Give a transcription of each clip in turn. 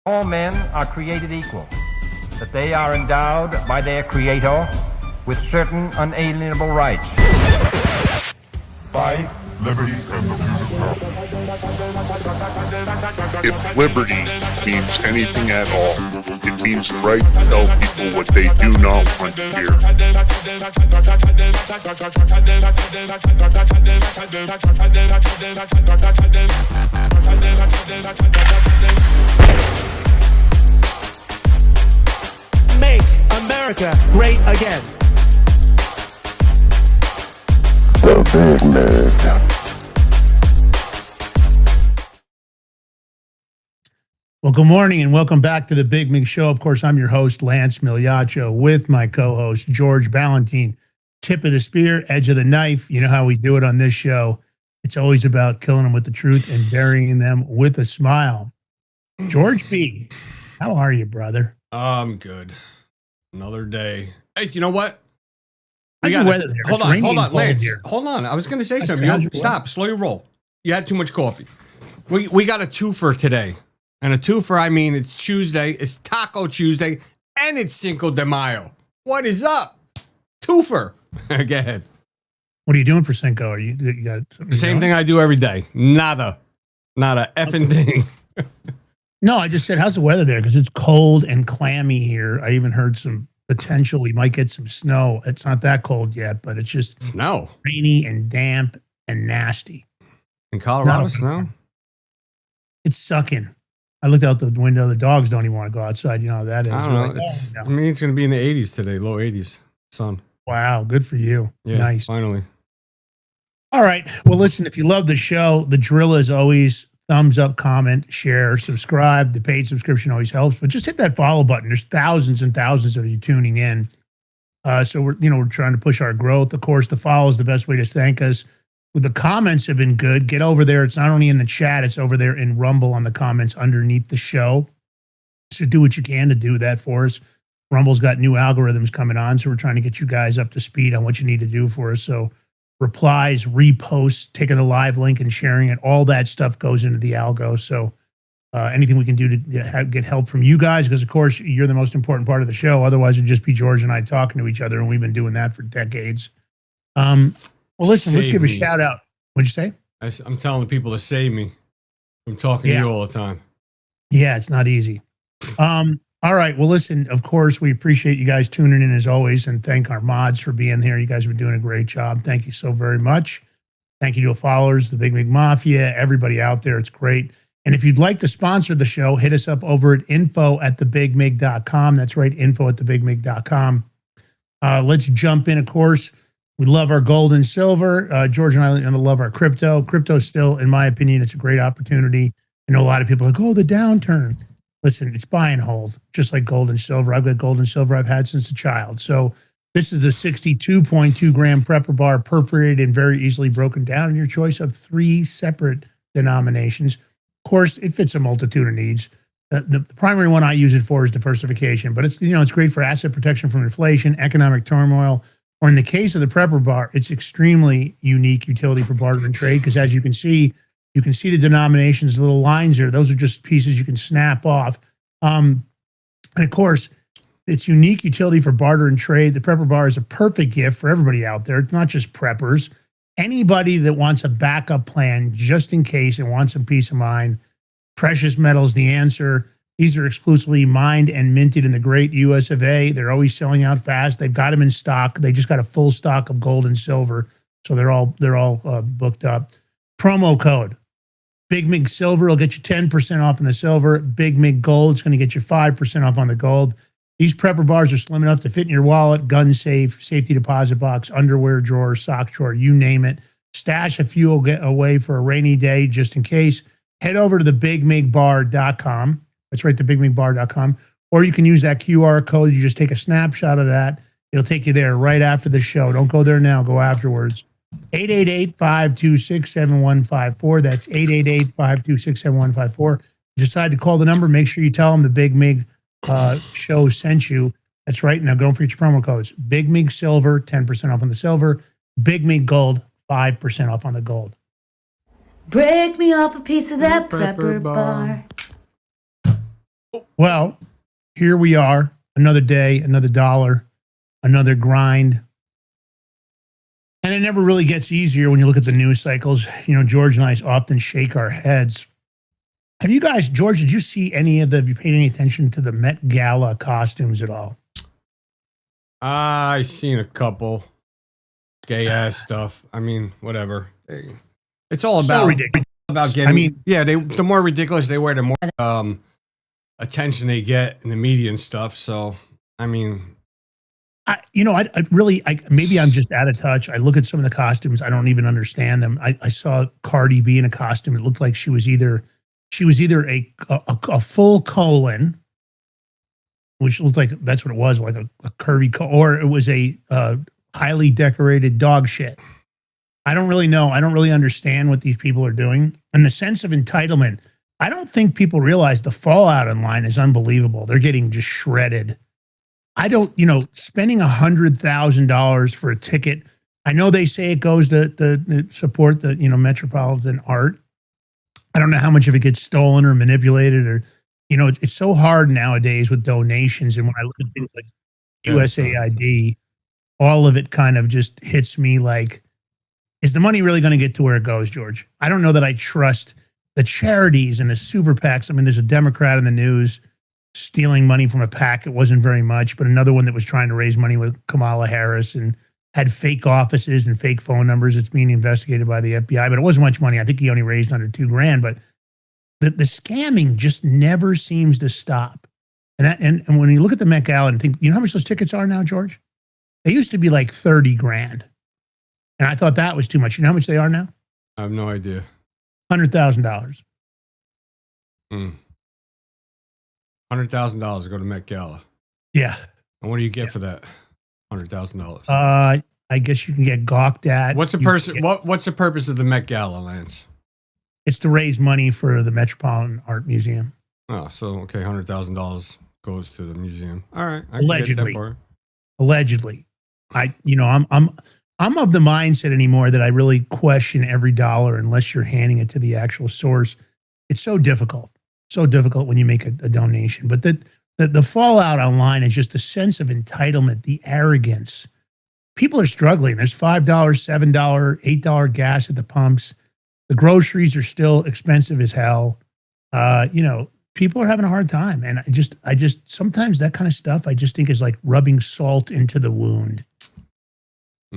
All men are created equal, that they are endowed by their Creator with certain unalienable rights. Life, liberty, and the pursuit of If liberty means anything at all, it means the right to tell people what they do not want to hear. Make America great again. The Big Mig. Well, good morning and welcome back to the Big Mig Show. Of course, I'm your host, Lance Migliaccio, with my co-host, George Ballantine. Tip of the spear, edge of the knife. You know how we do it on this show. It's always about killing them with the truth and burying them with a smile. George B., how are you, brother? I'm good. Another day. Hey, you know what? How's the weather there? Hold on, Lance. Here. Hold on. I was going to say something. Stop. Slow your roll. You had too much coffee. We got a twofer today. And a twofer, I mean, it's Tuesday, it's Taco Tuesday, and it's Cinco de Mayo. What is up? Twofer. Go ahead. What are you doing for Cinco? You got The same thing I do every day. Nada. Not a effing thing. No, I just said, how's the weather there? Because it's cold and clammy here. I even heard some potential we might get some snow. It's not that cold yet, but it's just Snow. rainy and damp and nasty. In Colorado, snow? It's sucking. I looked out the window. The dogs don't even want to go outside. You know how that is. I don't know. Like, It's, oh, I no. mean, it's going to be in the 80s today, low 80s. Sun. Wow, good for you. Yeah, Nice. finally. All right. Well, listen, if you love the show, the drill is always thumbs up, comment, share, subscribe. The paid subscription always helps, but just hit that follow button. There's thousands and thousands of you tuning in. So we're trying to push our growth. Of course, the follow is the best way to thank us. The comments have been good. Get over there. It's not only in the chat, it's over there in Rumble on the comments underneath the show. So do what you can to do that for us. Rumble's got new algorithms coming on, so we're trying to get you guys up to speed on what you need to do for us. So replies, reposts, taking the live link and sharing it, all that stuff goes into the algo. So anything we can do to get help from you guys, because, of course, you're the most important part of the show. Otherwise, it'd just be George and I talking to each other, and we've been doing that for decades. Well, listen, let's give a shout out. What'd you say? I'm telling the people to save me from talking to you all the time. Yeah, it's not easy. All right. Well, listen, of course, we appreciate you guys tuning in as always, and thank our mods for being here. You guys have been doing a great job. Thank you so very much. Thank you to our followers, the Big Mig Mafia, everybody out there. It's great. And if you'd like to sponsor the show, hit us up over at info@thebigmig.com. That's right, info@thebigmig.com. Let's jump in, of course. We love our gold and silver. George and I love our crypto. Crypto still, in my opinion, it's a great opportunity. I know a lot of people are like, oh, the downturn. Listen, it's buy and hold, just like gold and silver. I've got gold and silver I've had since a child. So this is the 62.2 gram prepper bar, perforated and very easily broken down in your choice of 3 separate denominations. Of course, it fits a multitude of needs. The primary one I use it for is diversification, but it's great for asset protection from inflation, economic turmoil, or in the case of the prepper bar, it's extremely unique utility for barter and trade, because as you can see the denominations, the little lines there. Those are just pieces you can snap off. And of course, it's unique utility for barter and trade. The prepper bar is a perfect gift for everybody out there. It's not just preppers. Anybody that wants a backup plan just in case and wants some peace of mind. Precious metals, the answer. These are exclusively mined and minted in the great US of A. They're always selling out fast. They've got them in stock. They just got a full stock of gold and silver, so they're all booked up. Promo code Big Mig Silver will get you 10% off on the silver. Big Mig Gold is going to get you 5% off on the gold. These prepper bars are slim enough to fit in your wallet, gun safe, safety deposit box, underwear drawer, sock drawer, you name it. Stash a few away for a rainy day just in case. Head over to thebigmigbar.com. That's right, thebigmigbar.com. Or you can use that QR code. You just take a snapshot of that. It'll take you there right after the show. Don't go there now. Go afterwards. 888-526-7154. That's 888-526-7154. Decide to call the number. Make sure you tell them the Big Mig show sent you. That's right. Now don't forget your promo codes. Big Mig Silver, 10% off on the silver. Big Mig Gold, 5% off on the gold. Break me off a piece of that prepper bar. Well, here we are. Another day, another dollar, another grind. And it never really gets easier when you look at the news cycles. You know, George and I often shake our heads. Have you guys, George, did you see have you paid any attention to the Met Gala costumes at all? I seen a couple gay ass stuff. I mean, whatever. It's all So about ridiculous. getting. I mean, yeah, the more ridiculous they wear, the more attention they get in the media and stuff. So, I mean, I maybe I'm just out of touch. I look at some of the costumes. I don't even understand them. I saw Cardi B in a costume. It looked like she was either a full colon, which looked like that's what it was, like a curvy or it was a highly decorated dog shit. I don't really know. I don't really understand what these people are doing. And the sense of entitlement, I don't think people realize the fallout online is unbelievable. They're getting just shredded. I don't, spending $100,000 for a ticket. I know they say it goes to support the, metropolitan art. I don't know how much of it gets stolen or manipulated or, it's so hard nowadays with donations. And when I look at things like USAID, all of it kind of just hits me like, is the money really going to get to where it goes, George? I don't know that I trust the charities and the super PACs. I mean, there's a Democrat in the news stealing money from a PAC. It wasn't very much, but another one that was trying to raise money with Kamala Harris and had fake offices and fake phone numbers. It's being investigated by the FBI, but it wasn't much money. I think he only raised under $2,000, but the scamming just never seems to stop. And when you look at the Met Gala and think, you know how much those tickets are now, George? They used to be like $30,000. And I thought that was too much. You know how much they are now? I have no idea. $100,000. $100,000 to go to Met Gala. Yeah. And what do you get for that? $100,000. I guess you can get gawked at. What's the purpose of the Met Gala, Lance? It's to raise money for the Metropolitan Art Museum. Oh, so okay, $100,000 goes to the museum. All right, I Allegedly. can get that part. Allegedly, I'm of the mindset anymore that I really question every dollar unless you're handing it to the actual source. It's so difficult when you make a donation. But the fallout online is just the sense of entitlement, the arrogance. People are struggling. There's $5, $7, $8 gas at the pumps. The groceries are still expensive as hell. People are having a hard time. And I just sometimes that kind of stuff I just think is like rubbing salt into the wound.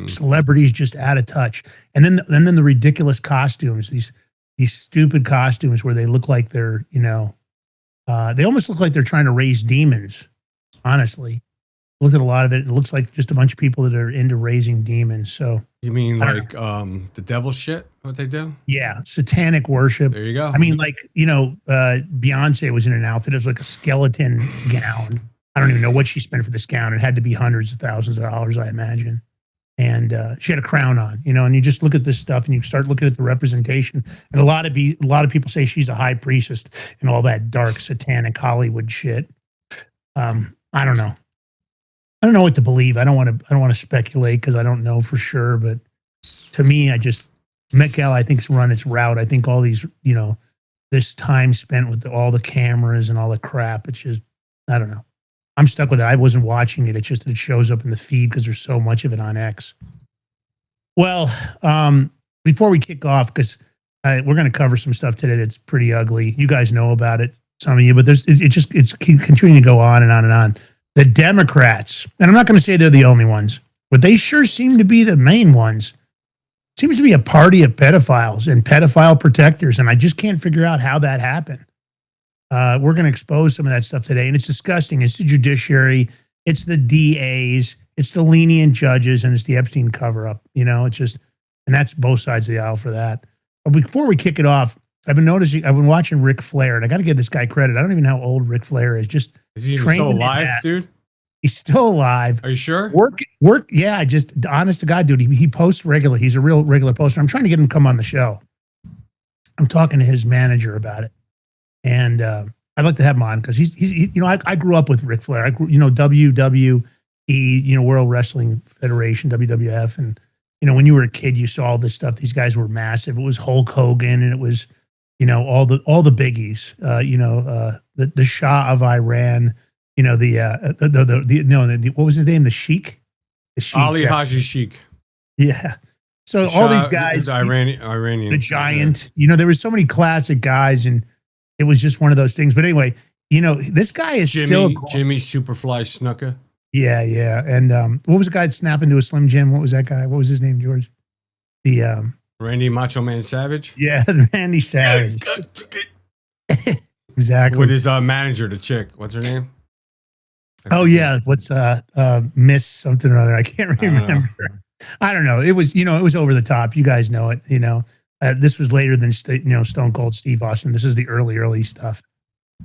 Celebrities just out of touch. And then the ridiculous costumes, these stupid costumes where they look like they're, they almost look like they're trying to raise demons, honestly. Look at a lot of it. It looks like just a bunch of people that are into raising demons. So you mean like the devil shit? What they do? Yeah, satanic worship. There you go. I mean, like Beyonce was in an outfit. It was like a skeleton gown. I don't even know what she spent for this gown. It had to be hundreds of thousands of dollars, I imagine. And she had a crown on, and you just look at this stuff and you start looking at the representation. And a lot of people say she's a high priestess and all that dark satanic Hollywood shit. I don't know. I don't know what to believe. I don't want to speculate because I don't know for sure. But to me, Met Gala, I think, has run its route. I think all these, this time spent with all the cameras and all the crap. It's just, I don't know. I'm stuck with it. I wasn't watching it. It's just that it shows up in the feed because there's so much of it on X. Well, before we kick off, because we're going to cover some stuff today that's pretty ugly. You guys know about it, some of you, but it's continuing to go on and on and on. The Democrats, and I'm not going to say they're the only ones, but they sure seem to be the main ones. Seems to be a party of pedophiles and pedophile protectors, and I just can't figure out how that happened. We're going to expose some of that stuff today, and it's disgusting. It's the judiciary, it's the DAs, it's the lenient judges, and it's the Epstein cover-up. It's just, and that's both sides of the aisle for that. But before we kick it off, I've been watching Ric Flair, and I got to give this guy credit. I don't even know how old Ric Flair is. Just is he even still alive, dude? He's still alive. Are you sure? Work. Yeah, just honest to God, dude. He posts regularly. He's a real regular poster. I'm trying to get him to come on the show. I'm talking to his manager about it, and I'd like to have him on because he's I grew up with Ric Flair. I grew, WWE, World Wrestling Federation, WWF, and when you were a kid, you saw all this stuff. These guys were massive. It was Hulk Hogan, and it was all the biggies, the Shah of Iran, what was his name? The Sheikh? The Sheikh. Ali Haji Sheikh. Yeah. So all these guys, Iranian, the giant, there was so many classic guys, and it was just one of those things. But anyway, this guy is Jimmy Superfly Snuka. Yeah. And what was the guy that snapped into a Slim Jim? What was that guy? What was his name, George? The Randy Macho Man Savage. Yeah, Randy Savage. Exactly. With his manager, the chick. What's her name? Oh yeah, what's Miss something or other? I can't remember. I don't know. It was it was over the top. You guys know it. This was later than Stone Cold Steve Austin. This is the early stuff.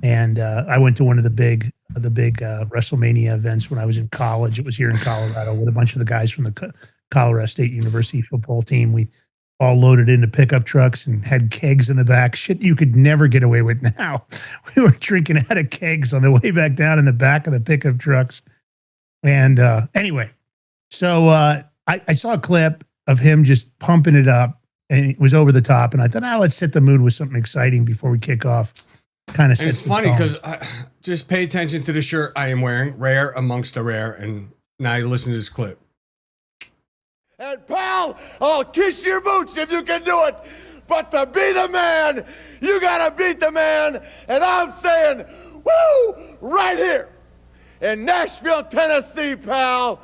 And I went to one of the big WrestleMania events when I was in college. It was here in Colorado with a bunch of the guys from the Colorado State University football team. We all loaded into pickup trucks and had kegs in the back. Shit you could never get away with now. We were drinking out of kegs on the way back down in the back of the pickup trucks. And anyway, so I saw a clip of him just pumping it up, and it was over the top. And I thought, let's set the mood with something exciting before we kick off. Kind of. It's funny because just pay attention to the shirt I am wearing, rare amongst the rare. And now you listen to this clip. And pal, I'll kiss your boots if you can do it. But to be the man, you gotta beat the man. And I'm saying, woo, right here in Nashville, Tennessee, pal,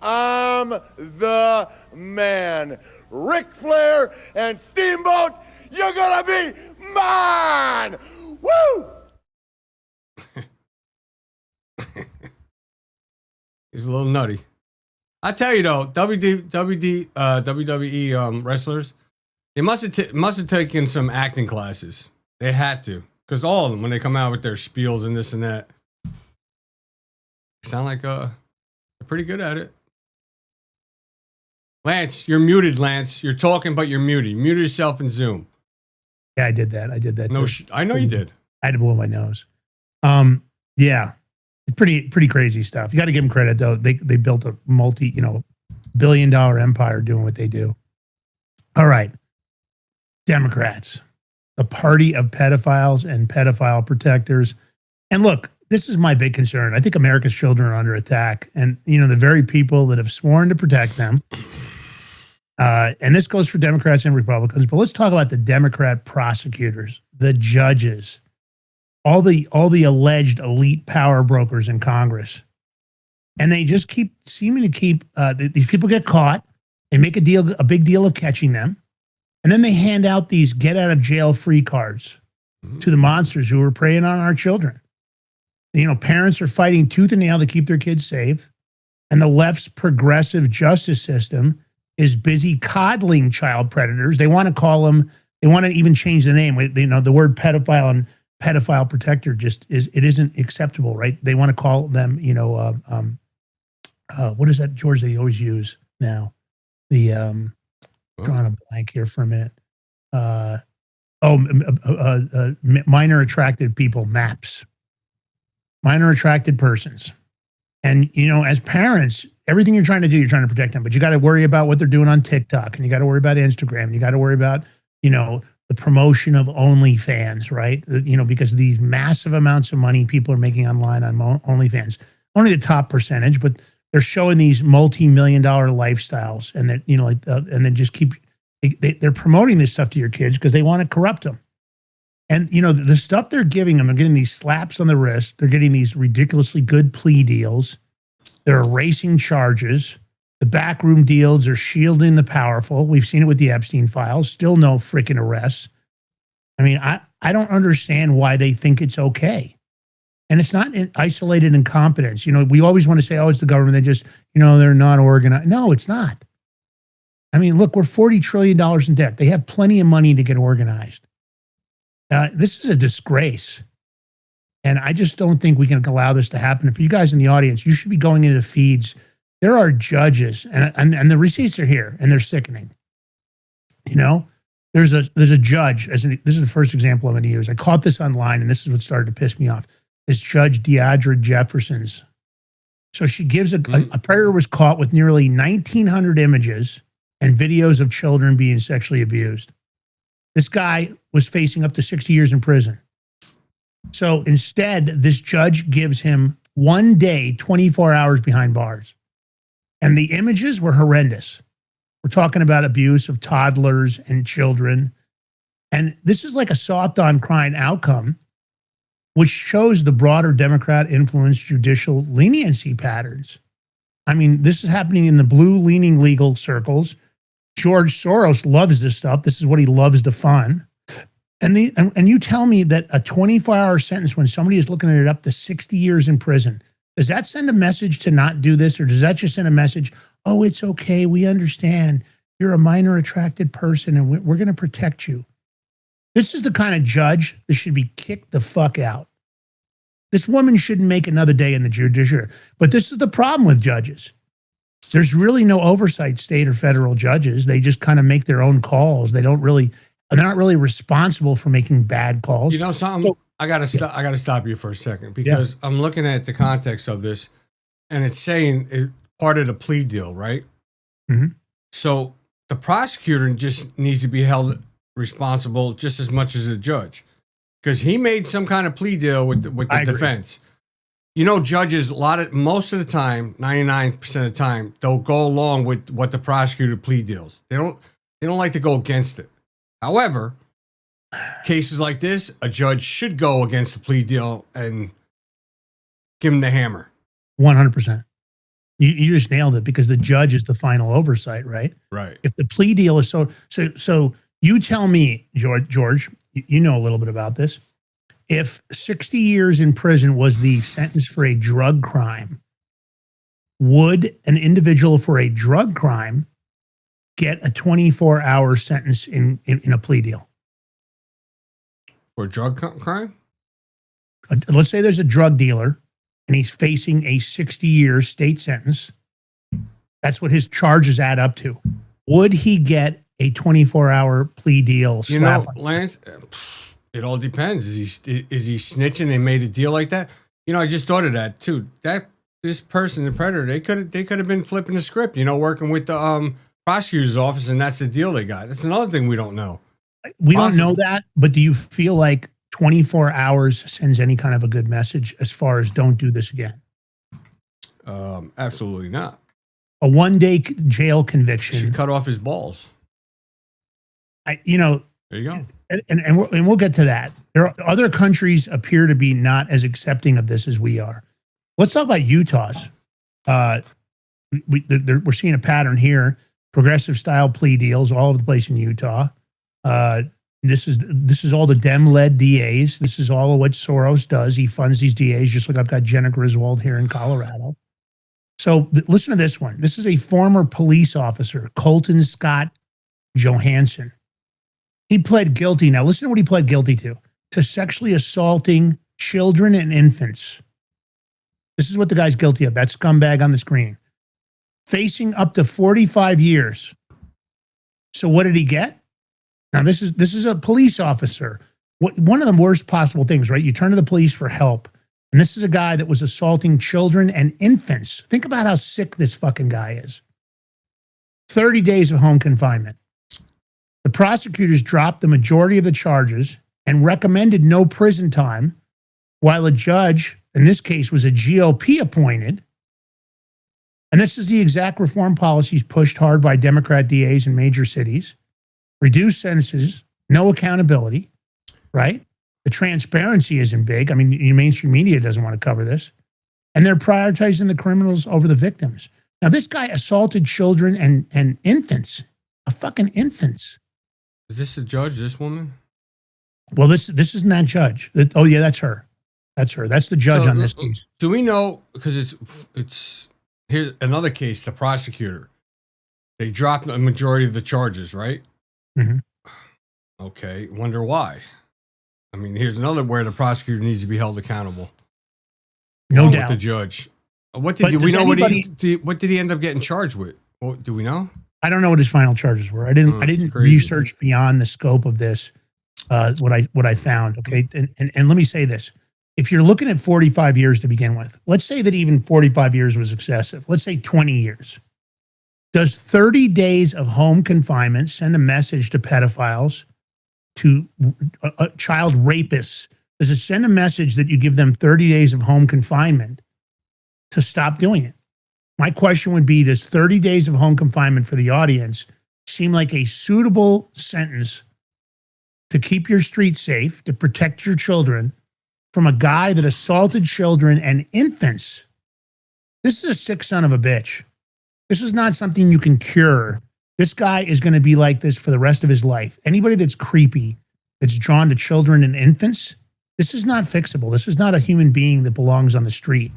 I'm the man. Ric Flair and Steamboat, you're gonna be mine. Woo! He's a little nutty. I tell you though, WWE wrestlers, they must have taken some acting classes. They had to, because all of them, when they come out with their spiels and this and that, sound like they're pretty good at it. Lance, you're muted. Lance, you're talking, but you're muted. Mute yourself in Zoom. Yeah, I did that. No, I know you did. I had to blow my nose. Yeah. It's pretty crazy stuff. You got to give them credit though. They built a $billion empire doing what they do. All right. Democrats, the party of pedophiles and pedophile protectors. And look, this is my big concern. I think America's children are under attack, and the very people that have sworn to protect them. And this goes for Democrats and Republicans, but let's talk about the Democrat prosecutors, the judges, all the alleged elite power brokers in Congress. And they just keep seeming to keep these people get caught. They make a big deal of catching them. And then they hand out these get out of jail free cards to the monsters who are preying on our children. Parents are fighting tooth and nail to keep their kids safe. And the left's progressive justice system is busy coddling child predators. They want to even change the name. The word pedophile and pedophile protector it isn't acceptable, right? They want to call them, what is that, George, they always use now? Drawing a blank here for a minute. Minor attracted people, MAPS. Minor attracted persons. And, as parents, everything you're trying to do, you're trying to protect them, but you got to worry about what they're doing on TikTok, and you got to worry about Instagram, and you got to worry about, the promotion of OnlyFans, right? Because of these massive amounts of money people are making online on OnlyFans. Only the top percentage, but they're showing these multi-million-dollar lifestyles, and that and then just keep they're promoting this stuff to your kids because they want to corrupt them. And the stuff they're giving them, they're getting these slaps on the wrist, they're getting these ridiculously good plea deals, they're erasing charges. The backroom deals are shielding the powerful. We've seen it with the Epstein files. Still no freaking arrests. I mean, I don't understand why they think it's okay. And it's not an isolated incompetence. We always want to say, it's the government. They just, they're not organized. No, it's not. I mean, look, we're $40 trillion in debt. They have plenty of money to get organized. This is a disgrace. And I just don't think we can allow this to happen. And for you guys in the audience, you should be going into feeds. There are judges, and the receipts are here, and they're sickening. There's a judge. This is the first example I'm going to use. I caught this online, and this is what started to piss me off. This Judge Deidre Jefferson's. So she gives a predator was caught with nearly 1,900 images and videos of children being sexually abused. This guy was facing up to 60 years in prison. So instead, this judge gives him 1 day, 24 hours behind bars. And the images were horrendous. We're talking about abuse of toddlers and children. And this is like a soft on crime outcome, which shows the broader Democrat-influenced judicial leniency patterns. I mean, this is happening in the blue-leaning legal circles. George Soros loves this stuff. This is what he loves to fund. And you tell me that a 24-hour sentence when somebody is looking at it up to 60 years in prison, does that send a message to not do this, or does that just send a message, oh, it's okay, we understand, you're a minor attracted person and we're going to protect you? This is the kind of judge that should be kicked the fuck out. This woman shouldn't make another day in the judiciary. But this is the problem with judges. There's really no oversight, state or federal judges. They just kind of make their own calls. They're not really responsible for making bad calls. You know something? So, I gotta stop you for a second, because I'm looking at the context of this, and it's saying part of the plea deal, right? Mm-hmm. So the prosecutor just needs to be held responsible just as much as the judge, because he made some kind of plea deal with the defense. You know, judges most of the time, 99% of the time, they'll go along with what the prosecutor plea deals. They don't like to go against it. However, cases like this, a judge should go against the plea deal and give him the hammer. 100%. You just nailed it, because the judge is the final oversight, right? Right. If the plea deal is so you tell me, George, you know a little bit about this. If 60 years in prison was the sentence for a drug crime, would an individual for a drug crime get a 24-hour sentence in a plea deal? For a drug crime? Let's say there's a drug dealer and he's facing a 60-year state sentence. That's what his charges add up to. Would he get a 24-hour plea deal? You know, Lance, it all depends. Is he snitching and made a deal like that? You know, I just thought of that too. This person, the predator, they could have been flipping the script, you know, working with the prosecutor's office, and that's the deal they got. That's another thing we don't know. We don't know that, but do you feel like 24 hours sends any kind of a good message as far as don't do this again? Absolutely not. A 1-day jail conviction. Should cut off his balls. There you go. And we'll get to that. There are other countries appear to be not as accepting of this as we are. Let's talk about Utah's. We're seeing a pattern here. Progressive style plea deals all over the place in Utah. This is all the Dem-led DAs. This is all of what Soros does. He funds these DAs, just like I've got Jenna Griswold here in Colorado. So listen to this one. This is a former police officer, Colton Scott Johansson. He pled guilty. Now listen to what he pled guilty to sexually assaulting children and infants. This is what the guy's guilty of. That scumbag on the screen. Facing up to 45 years. So what did he get? Now, this is a police officer. One of the worst possible things, right? You turn to the police for help. And this is a guy that was assaulting children and infants. Think about how sick this fucking guy is. 30 days of home confinement. The prosecutors dropped the majority of the charges and recommended no prison time, while a judge, in this case, was a GOP appointed. And this is the exact reform policies pushed hard by Democrat DAs in major cities. Reduced sentences, no accountability, right? The transparency isn't big. I mean, your mainstream media doesn't want to cover this. And they're prioritizing the criminals over the victims. Now, this guy assaulted children and infants, fucking infants. Is this the judge, this woman? Well, this isn't that judge. Oh, yeah, that's her. That's her. That's the judge on this case. Do we know, because it's here's another case, the prosecutor. They dropped a majority of the charges, right? Mm-hmm. Okay, wonder why. I mean, here's another where the prosecutor needs to be held accountable. No doubt. With the judge. What did we know? What did he end up getting charged with? Do we know? I don't know what his final charges were. I didn't research beyond the scope of this. What I found. Okay, and let me say this: if you're looking at 45 years to begin with, let's say that even 45 years was excessive. Let's say 20 years. Does 30 days of home confinement send a message to pedophiles to child rapists? Does it send a message that you give them 30 days of home confinement to stop doing it? My question would be, does 30 days of home confinement for the audience seem like a suitable sentence to keep your streets safe, to protect your children from a guy that assaulted children and infants? This is a sick son of a bitch. This is not something you can cure. This guy is going to be like this for the rest of his life. Anybody that's creepy, that's drawn to children and infants, this is not fixable. This is not a human being that belongs on the street.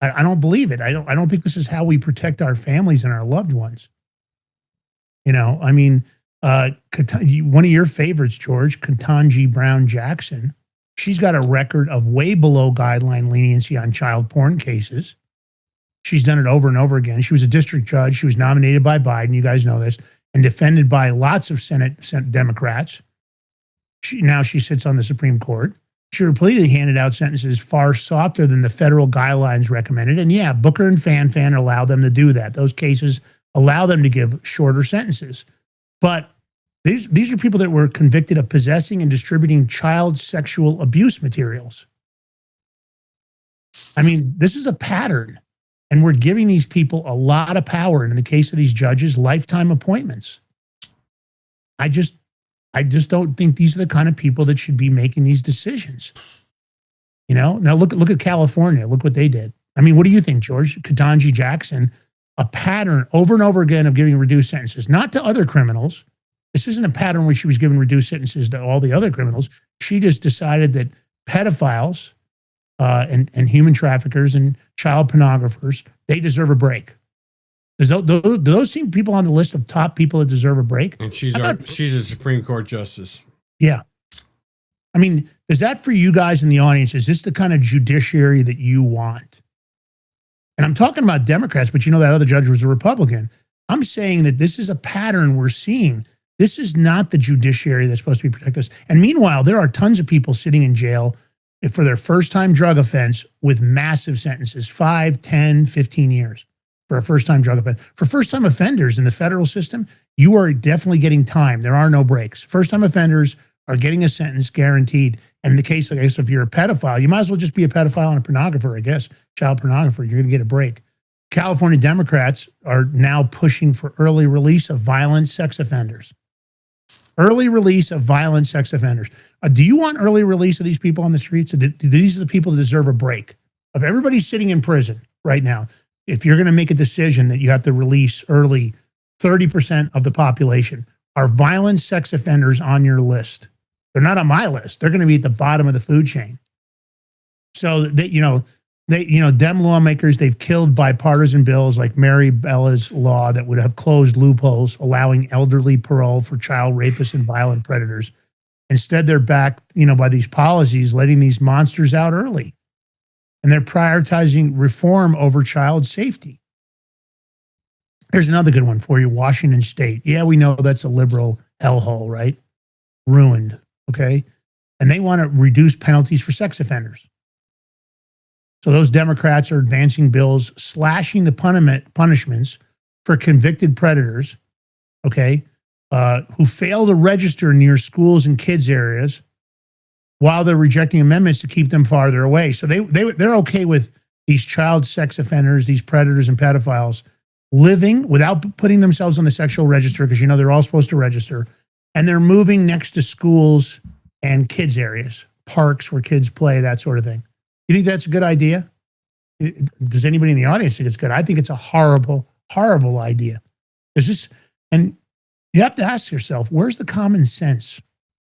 I don't believe it. I don't think this is how we protect our families and our loved ones. You know, I mean, one of your favorites, George, Ketanji Brown Jackson, she's got a record of way below guideline leniency on child porn cases. She's done it over and over again. She was a district judge. She was nominated by Biden. You guys know this, and defended by lots of Senate Democrats. Now she sits on the Supreme Court. She repeatedly handed out sentences far softer than the federal guidelines recommended. And yeah, Booker and Fan allow them to do that. Those cases allow them to give shorter sentences. But these are people that were convicted of possessing and distributing child sexual abuse materials. I mean, this is a pattern. And we're giving these people a lot of power. And in the case of these judges, lifetime appointments. I just don't think these are the kind of people that should be making these decisions. You know, now look at California. Look what they did. I mean, what do you think, George? Ketanji Jackson, a pattern over and over again of giving reduced sentences, not to other criminals. This isn't a pattern where she was giving reduced sentences to all the other criminals. She just decided that pedophiles and human traffickers and child pornographers, they deserve a break. Do those seem people on the list of top people that deserve a break? And she's a Supreme Court justice. Yeah. I mean, is that for you guys in the audience? Is this the kind of judiciary that you want? And I'm talking about Democrats, but you know that other judge was a Republican. I'm saying that this is a pattern we're seeing. This is not the judiciary that's supposed to be protect us. And meanwhile, there are tons of people sitting in jail for their first-time drug offense with massive sentences, 5, 10, 15 years. For a first-time drug offense. For first-time offenders in the federal system, you are definitely getting time. There are no breaks. First-time offenders are getting a sentence guaranteed. And in the case, I guess, if you're a pedophile, you might as well just be a pedophile and a pornographer, I guess. Child pornographer, you're going to get a break. California Democrats are now pushing for early release of violent sex offenders. Early release of violent sex offenders. Do you want early release of these people on the streets? These are the people that deserve a break. Of everybody sitting in prison right now, if you're going to make a decision that you have to release early 30% of the population, are violent sex offenders on your list? They're not on my list. They're going to be at the bottom of the food chain. So Dem lawmakers, they've killed bipartisan bills like Mary Bella's law that would have closed loopholes, allowing elderly parole for child rapists and violent predators. Instead, they're backed, by these policies, letting these monsters out early. And they're prioritizing reform over child safety. Here's another good one for you, Washington State. Yeah, we know that's a liberal hellhole, right? Ruined, okay? And they want to reduce penalties for sex offenders. So those Democrats are advancing bills slashing the punishments for convicted predators, okay, who fail to register near schools and kids areas, while they're rejecting amendments to keep them farther away. So they're okay with these child sex offenders, these predators and pedophiles, living without putting themselves on the sexual register, because they're all supposed to register, and they're moving next to schools and kids areas, parks where kids play, that sort of thing. You think that's a good idea? Does anybody in the audience think it's good? I think it's a horrible, horrible idea. And you have to ask yourself, where's the common sense?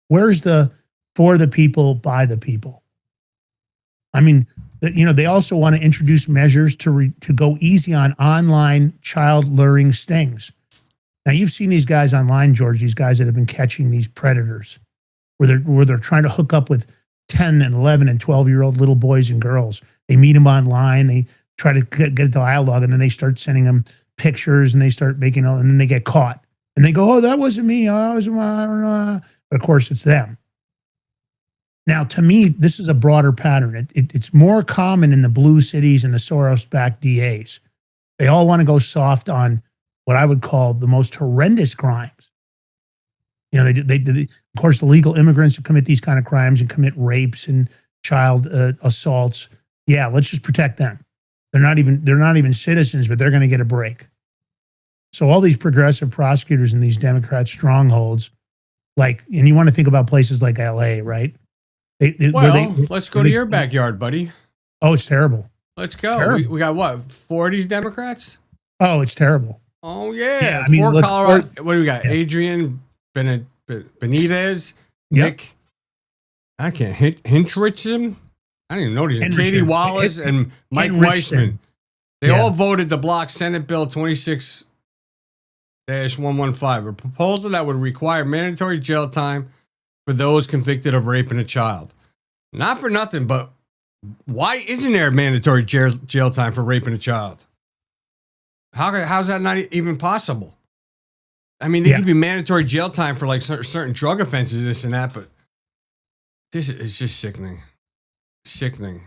Where's the for the people, by the people? I mean, they also want to introduce measures to go easy on online child luring stings. Now, you've seen these guys online, George, these guys that have been catching these predators, where they're trying to hook up with 10 and 11 and 12-year-old little boys and girls. They meet them online, they try to get a dialogue, and then they start sending them pictures, and they start making, and then they get caught. And they go, oh, that wasn't me. I don't know. But of course, it's them. Now, to me, this is a broader pattern. It's more common in the blue cities and the Soros-backed DAs. They all want to go soft on what I would call the most horrendous crimes. You know, of course, the legal immigrants who commit these kind of crimes and commit rapes and child assaults. Yeah, let's just protect them. They're not even citizens, but they're going to get a break. So all these progressive prosecutors in these Democrat strongholds, like, and you want to think about places like LA, right? Let's go to your backyard, buddy. Oh, it's terrible. Let's go. We got what? 4 of these Democrats? Oh, it's terrible. Oh, yeah. I mean, 4 Colorado. What do we got? Yeah. Adrian Benitez, Yep. Nick. I can't Hinrichsen. I didn't even know these. Katie Wallace and Mike Weissman. They all voted to block Senate Bill 26-115, a proposal that would require mandatory jail time for those convicted of raping a child. Not for nothing, but why isn't there mandatory jail time for raping a child? How's that not even possible? I mean, they give you mandatory jail time for like certain drug offenses, this and that, but this is just sickening. Sickening.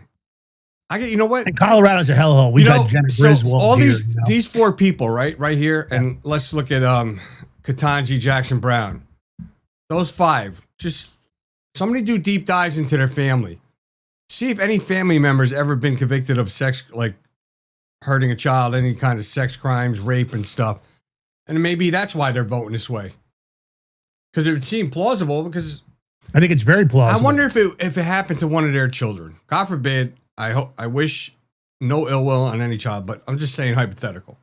You know what? And Colorado's a hellhole. We got Jenna Griswold. All these 4 people, right here, and let's look at Ketanji Jackson Brown. Those 5, just somebody do deep dives into their family. See if any family member's ever been convicted of sex, like hurting a child, any kind of sex crimes, rape and stuff. And maybe that's why they're voting this way. Because it would seem plausible, because I think it's very plausible. I wonder if it happened to one of their children. God forbid. I wish no ill will on any child, but I'm just saying hypothetical.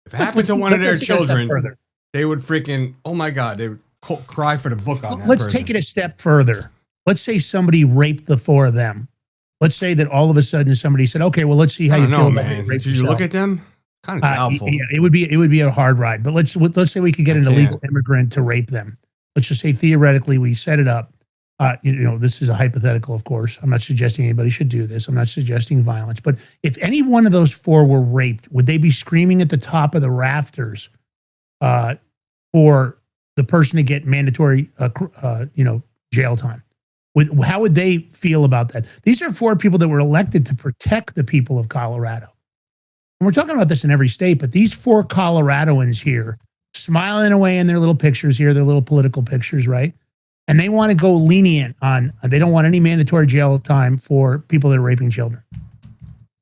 If it happened to one of their children, they would freaking, oh my God, they would cry for the book on that. Let's take it a step further. Let's say somebody raped the 4 of them. Let's say that all of a sudden somebody said, okay, well, let's see how you feel about it. Did you look at them? Kind of doubtful. Yeah, it would be a hard ride. But let's say we could get an illegal immigrant to rape them. Let's just say theoretically we set it up. This is a hypothetical, of course. I'm not suggesting anybody should do this. I'm not suggesting violence. But if any one of those 4 were raped, would they be screaming at the top of the rafters for the person to get mandatory, jail time? How would they feel about that? These are 4 people that were elected to protect the people of Colorado. And we're talking about this in every state, but these 4 Coloradoans here, smiling away in their little pictures here, their little political pictures, right? And they want to go lenient on, they don't want any mandatory jail time for people that are raping children.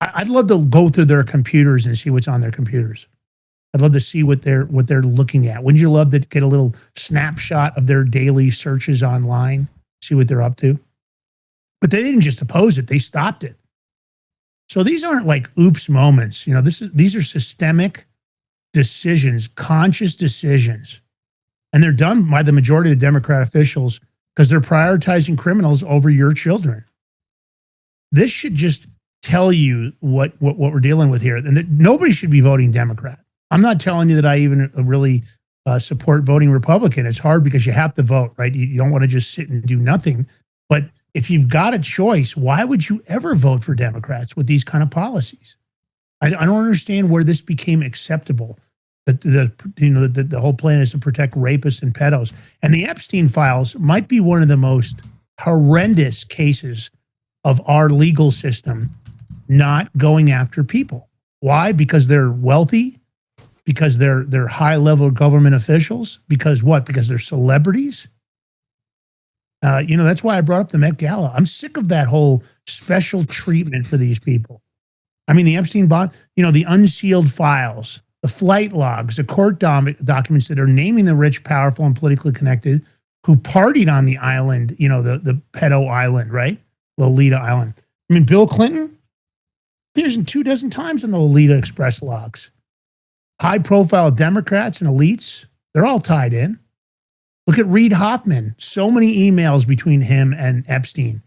I'd love to go through their computers and see what's on their computers. I'd love to see what they're looking at. Wouldn't you love to get a little snapshot of their daily searches online, see what they're up to? But they didn't just oppose it, they stopped it. So these aren't like oops moments. These are systemic decisions, conscious decisions. And they're done by the majority of the Democrat officials because they're prioritizing criminals over your children. This should just tell you what we're dealing with here. And that nobody should be voting Democrat. I'm not telling you that I even really support voting Republican. It's hard because you have to vote, right? You don't want to just sit and do nothing. But if you've got a choice, why would you ever vote for Democrats with these kind of policies? I don't understand where this became acceptable. The whole plan is to protect rapists and pedos. And the Epstein files might be one of the most horrendous cases of our legal system not going after people. Why? Because they're wealthy? Because they're high-level government officials? Because what? Because they're celebrities? That's why I brought up the Met Gala. I'm sick of that whole special treatment for these people. I mean, the Epstein the unsealed files, the flight logs, the court documents that are naming the rich, powerful, and politically connected who partied on the island, the Pedo Island, right? Lolita Island. I mean, Bill Clinton appears in 24 times in the Lolita Express logs. High-profile Democrats and elites, they're all tied in. Look at Reid Hoffman. So many emails between him and Epstein.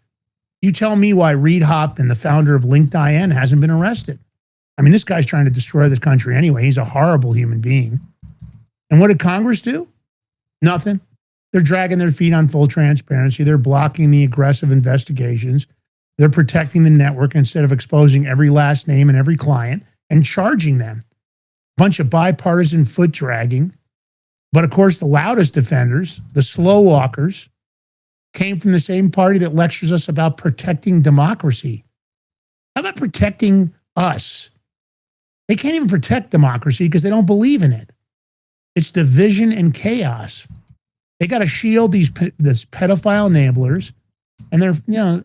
You tell me why Reid Hoffman, the founder of LinkedIn, hasn't been arrested. I mean, this guy's trying to destroy this country anyway. He's a horrible human being. And what did Congress do? Nothing. They're dragging their feet on full transparency. They're blocking the aggressive investigations. They're protecting the network instead of exposing every last name and every client and charging them. Bunch of bipartisan foot dragging. But of course, the loudest defenders, the slow walkers, came from the same party that lectures us about protecting democracy. How about protecting us? They can't even protect democracy because they don't believe in it. It's division and chaos. They got to shield this pedophile enablers, and they're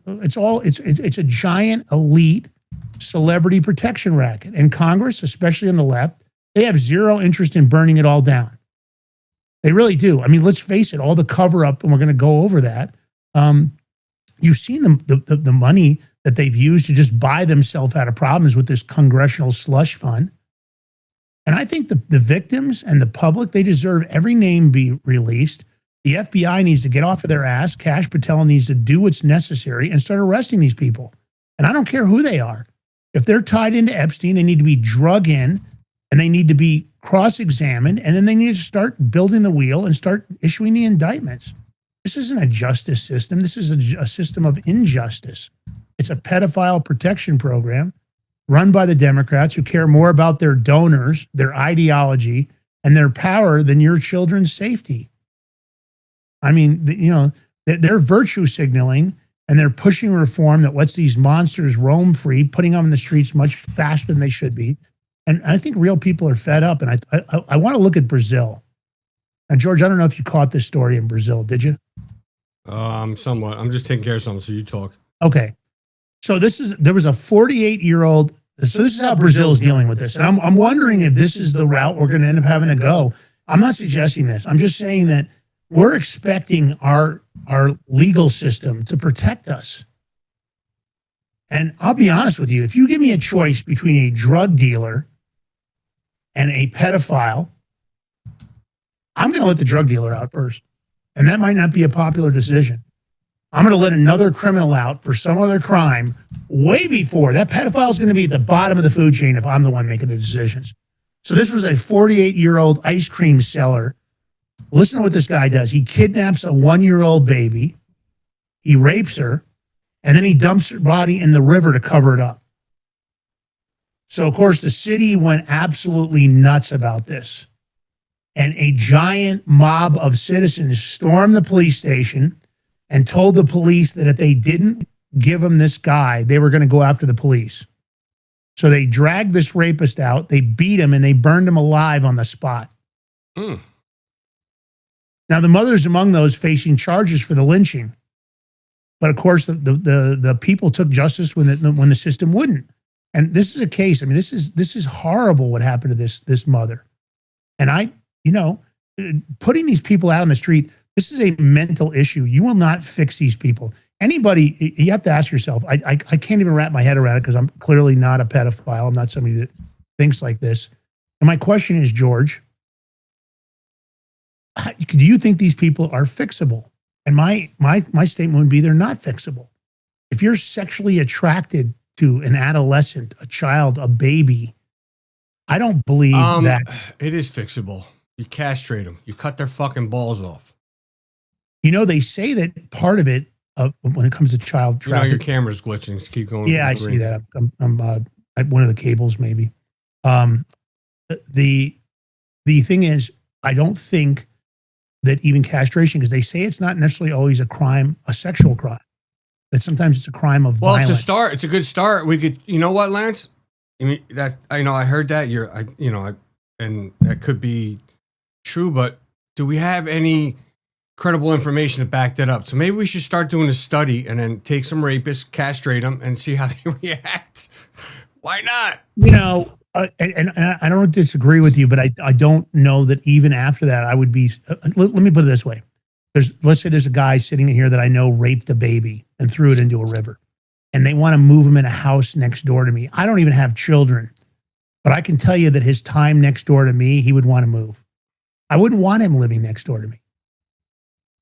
it's a giant elite celebrity protection racket. And Congress, especially on the left, they have zero interest in burning it all down. They really do. I mean, let's face it, all the cover up, and we're going to go over that. You've seen the money that they've used to just buy themselves out of problems with this congressional slush fund. And I think the victims and the public, they deserve every name be released. The FBI needs to get off of their ass. Kash Patel needs to do what's necessary and start arresting these people. And I don't care who they are. If they're tied into Epstein, they need to be drug in, and they need to be cross-examined, and then they need to start building the wheel and start issuing the indictments. This isn't a justice system. This is a system of injustice. It's a pedophile protection program run by the Democrats who care more about their donors, their ideology, and their power than your children's safety. I mean, they're virtue signaling, and they're pushing reform that lets these monsters roam free, putting them in the streets much faster than they should be. And I think real people are fed up. And I want to look at Brazil. Now, George, I don't know if you caught this story in Brazil, did you? Somewhat. I'm just taking care of something, so you talk. Okay. So there was a 48-year-old. So this is how Brazil is dealing with this. And I'm wondering if this is the route we're going to end up having to go. I'm not suggesting this. I'm just saying that we're expecting our legal system to protect us. And I'll be honest with you, if you give me a choice between a drug dealer and a pedophile, I'm going to let the drug dealer out first. And that might not be a popular decision. I'm going to let another criminal out for some other crime way before. That pedophile is going to be at the bottom of the food chain if I'm the one making the decisions. So this was a 48-year-old ice cream seller. Listen to what this guy does. He kidnaps a 1-year-old baby. He rapes her. And then he dumps her body in the river to cover it up. So, of course, the city went absolutely nuts about this. And a giant mob of citizens stormed the police station and told the police that if they didn't give them this guy, they were going to go after the police. So they dragged this rapist out, they beat him, and they burned him alive on the spot. Now, the mother's among those facing charges for the lynching. But of course, the people took justice when the system wouldn't. And this is a case. I mean, this is horrible what happened to this mother. And putting these people out on the street, this is a mental issue. You will not fix these people. Anybody, you have to ask yourself. I can't even wrap my head around it because I'm clearly not a pedophile. I'm not somebody that thinks like this. And my question is, George, do you think these people are fixable? And my statement would be they're not fixable. If you're sexually attracted to an adolescent, a child, a baby, I don't believe that. It is fixable. You castrate them. You cut their fucking balls off. They say that part of it, when it comes to child trafficking. Your camera's glitching. Just keep going. Yeah, I see that. I'm at one of the cables, maybe. The thing is, I don't think that even castration, because they say it's not necessarily always a crime, a sexual crime, that sometimes it's a crime of violence. Well, it's a start. It's a good start. We could, you know what, Lance? I mean, that I heard that and that could be true, but do we have any credible information to back that up? So maybe we should start doing a study and then take some rapists, castrate them, and see how they react. Why not? And I don't disagree with you, but I don't know that even after that, I would be, let me put it this way. Let's say there's a guy sitting here that I know raped a baby and threw it into a river, and they want to move him in a house next door to me. I don't even have children, but I can tell you that his time next door to me, he would want to move. I wouldn't want him living next door to me.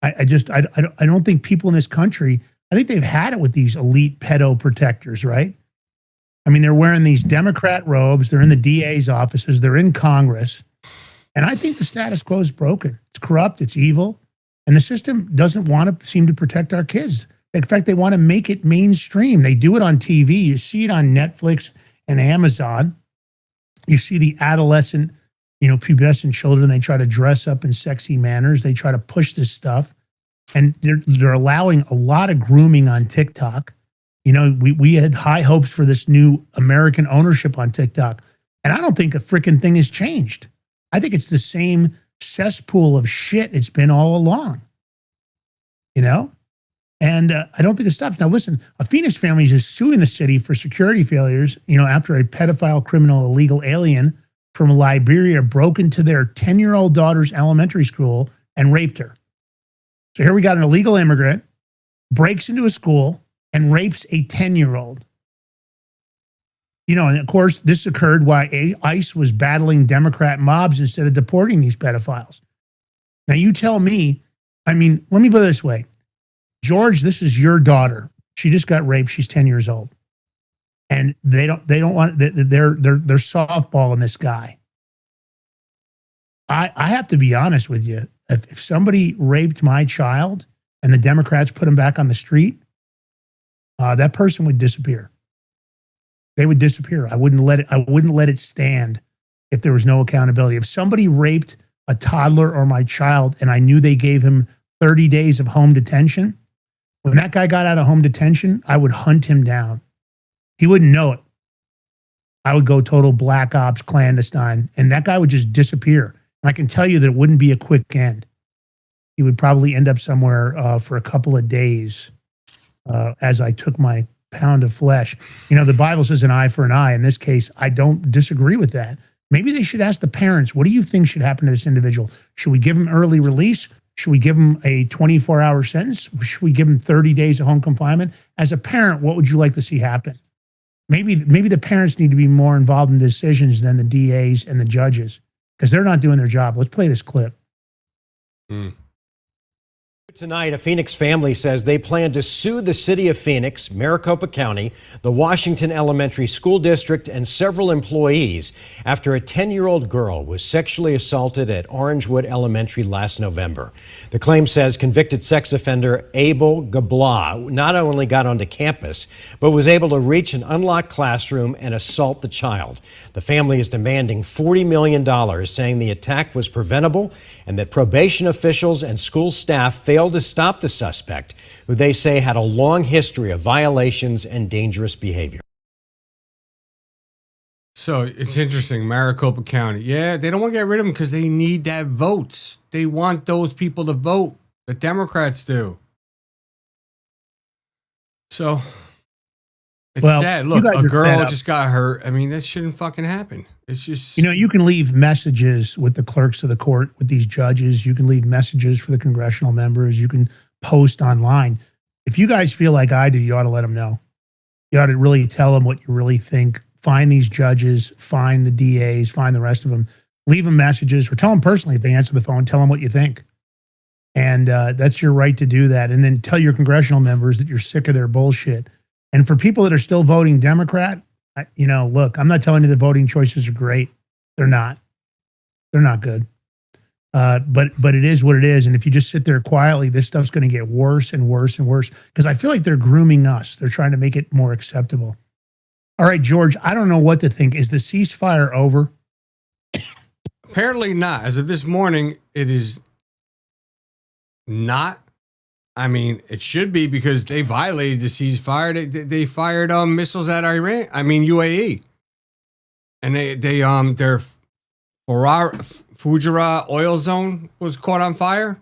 I don't think people in this country, I think they've had it with these elite pedo protectors, right? I mean, they're wearing these Democrat robes. They're in the DA's offices. They're in Congress. And I think the status quo is broken. It's corrupt. It's evil. And the system doesn't want to seem to protect our kids. In fact, they want to make it mainstream. They do it on TV. You see it on Netflix and Amazon. You see the adolescent, pubescent children. They try to dress up in sexy manners. They try to push this stuff. And they're allowing a lot of grooming on TikTok. We had high hopes for this new American ownership on TikTok. And I don't think a freaking thing has changed. I think it's the same cesspool of shit it's been all along. you know? And I don't think it stops. Now, listen, a Phoenix family is just suing the city for security failures, after a pedophile, criminal, illegal alien from Liberia broke into their 10-year-old daughter's elementary school and raped her. So here we got an illegal immigrant, breaks into a school and rapes a 10-year-old. And of course, this occurred while ICE was battling Democrat mobs instead of deporting these pedophiles. Now, you tell me, let me put it this way. George, this is your daughter. She just got raped. She's 10 years old. And they don't want, they're softballing this guy. I have to be honest with you. If somebody raped my child and the Democrats put him back on the street, that person would disappear. They would disappear. I wouldn't let it stand if there was no accountability. If somebody raped a toddler or my child and I knew they gave him 30 days of home detention, when that guy got out of home detention, I would hunt him down. He wouldn't know it. I would go total black ops clandestine, and that guy would just disappear. And I can tell you that it wouldn't be a quick end. He would probably end up somewhere for a couple of days as I took my pound of flesh. The Bible says an eye for an eye. In this case, I don't disagree with that. Maybe they should ask the parents, what do you think should happen to this individual? Should we give him early release? Should we give him a 24-hour sentence? Should we give him 30 days of home confinement? As a parent, what would you like to see happen? Maybe the parents need to be more involved in decisions than the DAs and the judges, because they're not doing their job. Let's play this clip. Tonight, a Phoenix family says they plan to sue the city of Phoenix, Maricopa County, the Washington Elementary School District, and several employees after a 10-year-old girl was sexually assaulted at Orangewood Elementary last November. The claim says convicted sex offender Abel Gabla not only got onto campus, but was able to reach an unlocked classroom and assault the child. The family is demanding $40 million, saying the attack was preventable and that probation officials and school staff failed to stop the suspect, who they say had a long history of violations and dangerous behavior. So it's interesting, Maricopa County. Yeah, they don't want to get rid of them because they need that votes. They want those people to vote. The Democrats do. So it's sad. Look, a girl just got hurt. I mean, that shouldn't fucking happen. It's just... you can leave messages with the clerks of the court, with these judges. You can leave messages for the congressional members. You can post online. If you guys feel like I do, you ought to let them know. You ought to really tell them what you really think. Find these judges, find the DAs, find the rest of them. Leave them messages, or tell them personally if they answer the phone, tell them what you think. And that's your right to do that. And then tell your congressional members that you're sick of their bullshit. And for people that are still voting Democrat, look, I'm not telling you the voting choices are great. They're not. They're not good. But it is what it is. And if you just sit there quietly, this stuff's going to get worse and worse and worse, because I feel like they're grooming us. They're trying to make it more acceptable. All right, George, I don't know what to think. Is the ceasefire over? Apparently not. As of this morning, it is not. I mean, it should be, because they violated the ceasefire. They fired missiles at Iran. I mean, UAE, and their Fujairah oil zone was caught on fire.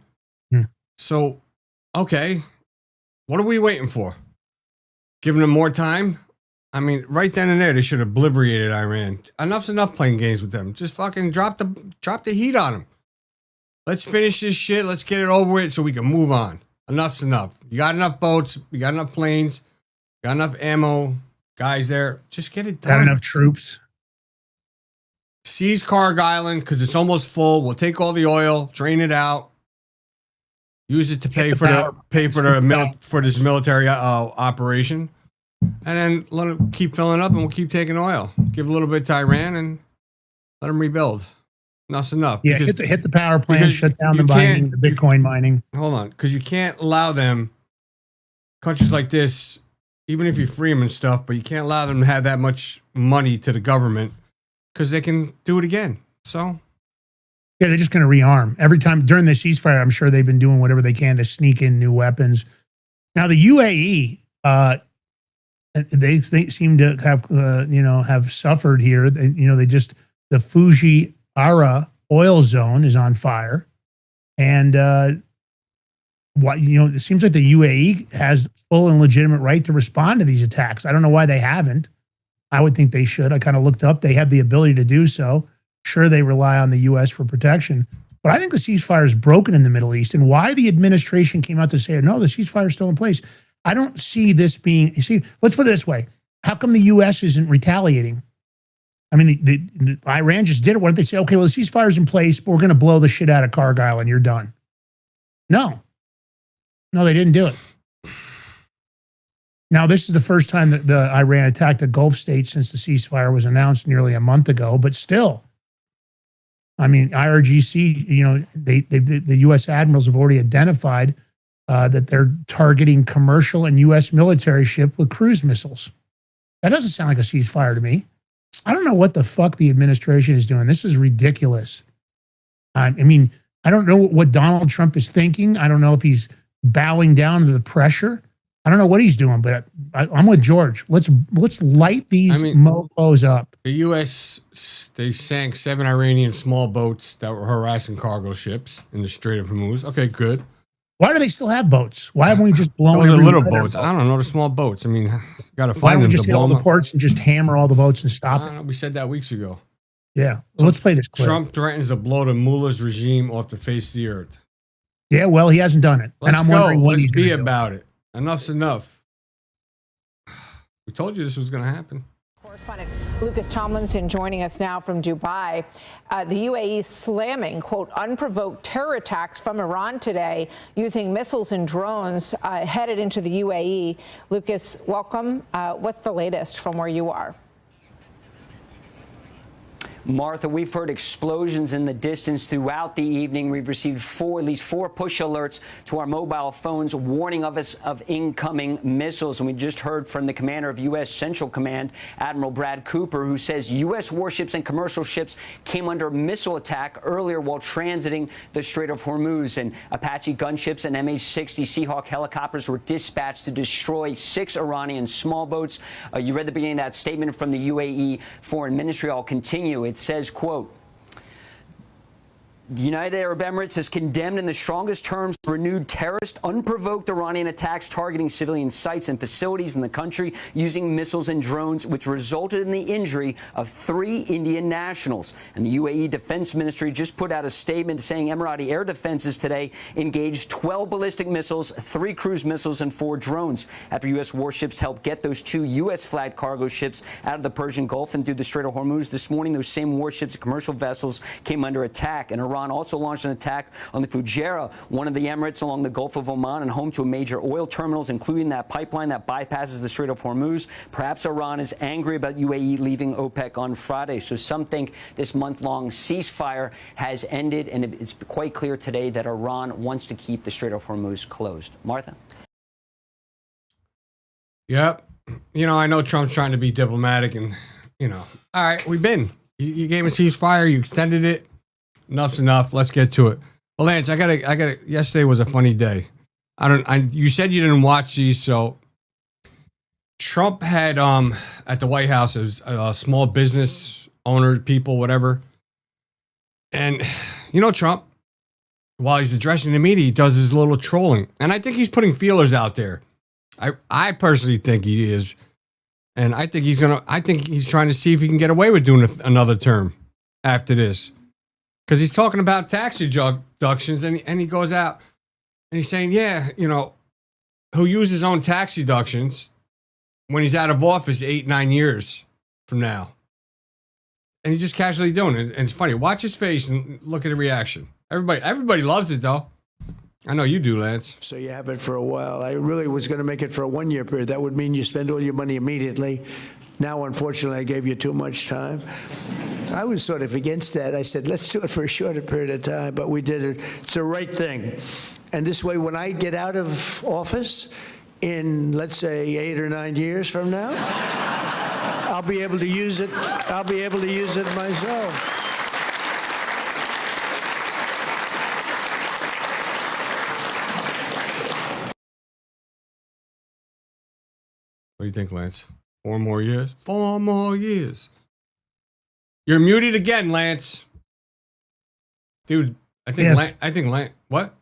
So, okay, what are we waiting for? Giving them more time? I mean, right then and there, they should have obliterated Iran. Enough's enough playing games with them. Just fucking drop the heat on them. Let's finish this shit. Let's get it over with so we can move on. Enough's enough. You got enough boats. You got enough planes. You got enough ammo. Guys there. Just get it done. Got enough troops. Seize Carg Island because it's almost full. We'll take all the oil, drain it out, use it to pay for this military operation, and then let it keep filling up, and we'll keep taking oil. Give a little bit to Iran and let them rebuild. Enough's enough. Yeah, hit the power plant, shut down the mining, the Bitcoin mining. Hold on, because you can't allow them, countries like this, even if you free them and stuff, but you can't allow them to have that much money to the government, because they can do it again. So, yeah, they're just going to rearm. Every time during the ceasefire, I'm sure they've been doing whatever they can to sneak in new weapons. Now, the UAE, they seem to have suffered here. The Fujairah oil zone is on fire. And why, it seems like the UAE has full and legitimate right to respond to these attacks. I don't know why they haven't. I would think they should. I kind of looked up. They have the ability to do so. Sure, they rely on the U.S. for protection. But I think the ceasefire is broken in the Middle East. And why the administration came out to say, no, the ceasefire is still in place. I don't see this being, let's put it this way. How come the U.S. isn't retaliating? I mean, the Iran just did it. Why don't they say, okay, well, the ceasefire's in place, but we're going to blow the shit out of Cargill and you're done? No, they didn't do it. Now, this is the first time that the Iran attacked a Gulf state since the ceasefire was announced nearly a month ago, but still, I mean, IRGC, the U.S. admirals have already identified that they're targeting commercial and U.S. military ship with cruise missiles. That doesn't sound like a ceasefire to me. I don't know what the fuck the administration is doing. This is ridiculous. I mean, I don't know what Donald Trump is thinking. I don't know if he's bowing down to the pressure. I don't know what he's doing, but I'm with George. Let's light these mofos up. The U.S., they sank 7 Iranian small boats that were harassing cargo ships in the Strait of Hormuz. Okay, good. Why do they still have boats? Why haven't we just blown those are little boats? I don't know. They're small boats. I mean, you got to find them. Why don't we to just hit blow all them the ports and just hammer all the boats and stop it? We said that weeks ago. Yeah. Well, let's play this clip. Trump threatens to blow the mullah's regime off the face of the earth. Yeah, well, he hasn't done it. Let's and I'm go. wondering what Let's he's be gonna do. about it. Enough's enough. We told you this was going to happen. Correspondent Lucas Tomlinson joining us now from Dubai. The UAE slamming, quote, unprovoked terror attacks from Iran today using missiles and drones headed into the UAE. Lucas, welcome. What's the latest from where you are? Martha, we've heard explosions in the distance throughout the evening. We've received at least four push alerts to our mobile phones warning us of incoming missiles. And we just heard from the commander of U.S. Central Command, Admiral Brad Cooper, who says U.S. warships and commercial ships came under missile attack earlier while transiting the Strait of Hormuz. And Apache gunships and MH-60 Seahawk helicopters were dispatched to destroy 6 Iranian small boats. You read the beginning of that statement from the UAE Foreign Ministry. I'll continue. It says, quote, the United Arab Emirates has condemned in the strongest terms renewed terrorist, unprovoked Iranian attacks targeting civilian sites and facilities in the country using missiles and drones, which resulted in the injury of 3 Indian nationals. And the UAE Defense Ministry just put out a statement saying Emirati air defenses today engaged 12 ballistic missiles, 3 cruise missiles, and 4 drones after U.S. warships helped get those 2 U.S.-flagged cargo ships out of the Persian Gulf and through the Strait of Hormuz. This morning, those same warships and commercial vessels came under attack, and Iran also launched an attack on the Fujairah, one of the Emirates along the Gulf of Oman and home to major oil terminals, including that pipeline that bypasses the Strait of Hormuz. Perhaps Iran is angry about UAE leaving OPEC on Friday. So some think this month-long ceasefire has ended, and it's quite clear today that Iran wants to keep the Strait of Hormuz closed. Martha? Yep. I know Trump's trying to be diplomatic and, all right, we've been. You gave a ceasefire, you extended it. Enough's enough. Let's get to it. Well, Lance, I gotta. Yesterday was a funny day. You said you didn't watch these, so Trump had at the White House as small business owners, people, whatever. And Trump, while he's addressing the media, he does his little trolling, and I think he's putting feelers out there. I personally think he is, and I think he's trying to see if he can get away with doing another term after this. Because he's talking about tax deductions, and he goes out and he's saying, he'll use his own tax deductions when he's out of office 8-9 years from now. And he's just casually doing it. And it's funny. Watch his face and look at the reaction. Everybody loves it, though. I know you do, Lance. So you have it for a while. I really was going to make it for a 1-year period. That would mean you spend all your money immediately. Now, unfortunately, I gave you too much time. I was sort of against that. I said, let's do it for a shorter period of time, but we did it. It's the right thing. And this way, when I get out of office in, let's say, 8 or 9 years from now, I'll be able to use it. I'll be able to use it myself. What do you think, Lance? 4 more years? 4 more years. You're muted again, Lance. Dude, I think Lance, what?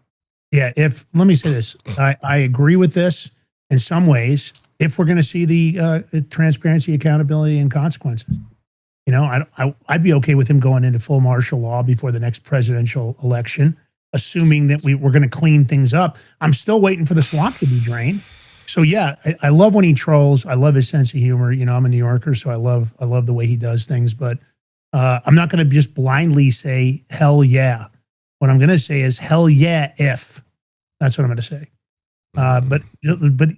Yeah, let me say this. I agree with this in some ways. If we're going to see the transparency, accountability, and consequences, I'd be okay with him going into full martial law before the next presidential election, assuming that we're going to clean things up. I'm still waiting for the swamp to be drained. So yeah, I love when he trolls. I love his sense of humor. I'm a New Yorker, so I love the way he does things. But I'm not going to just blindly say hell yeah. What I'm going to say is hell yeah if. That's what I'm going to say. But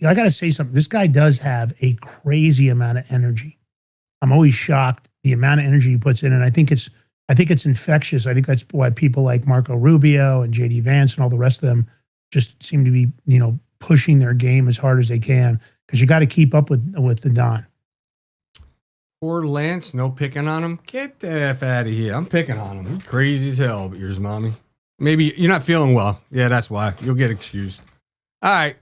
I got to say something. This guy does have a crazy amount of energy. I'm always shocked the amount of energy he puts in, and I think it's infectious. I think that's why people like Marco Rubio and JD Vance and all the rest of them just seem to be pushing their game as hard as they can, because you got to keep up with the Don. Poor Lance, no picking on him. Get the F out of here. I'm picking on him. He's crazy as hell, but yours, mommy. Maybe you're not feeling well. Yeah, that's why. You'll get excused. All right.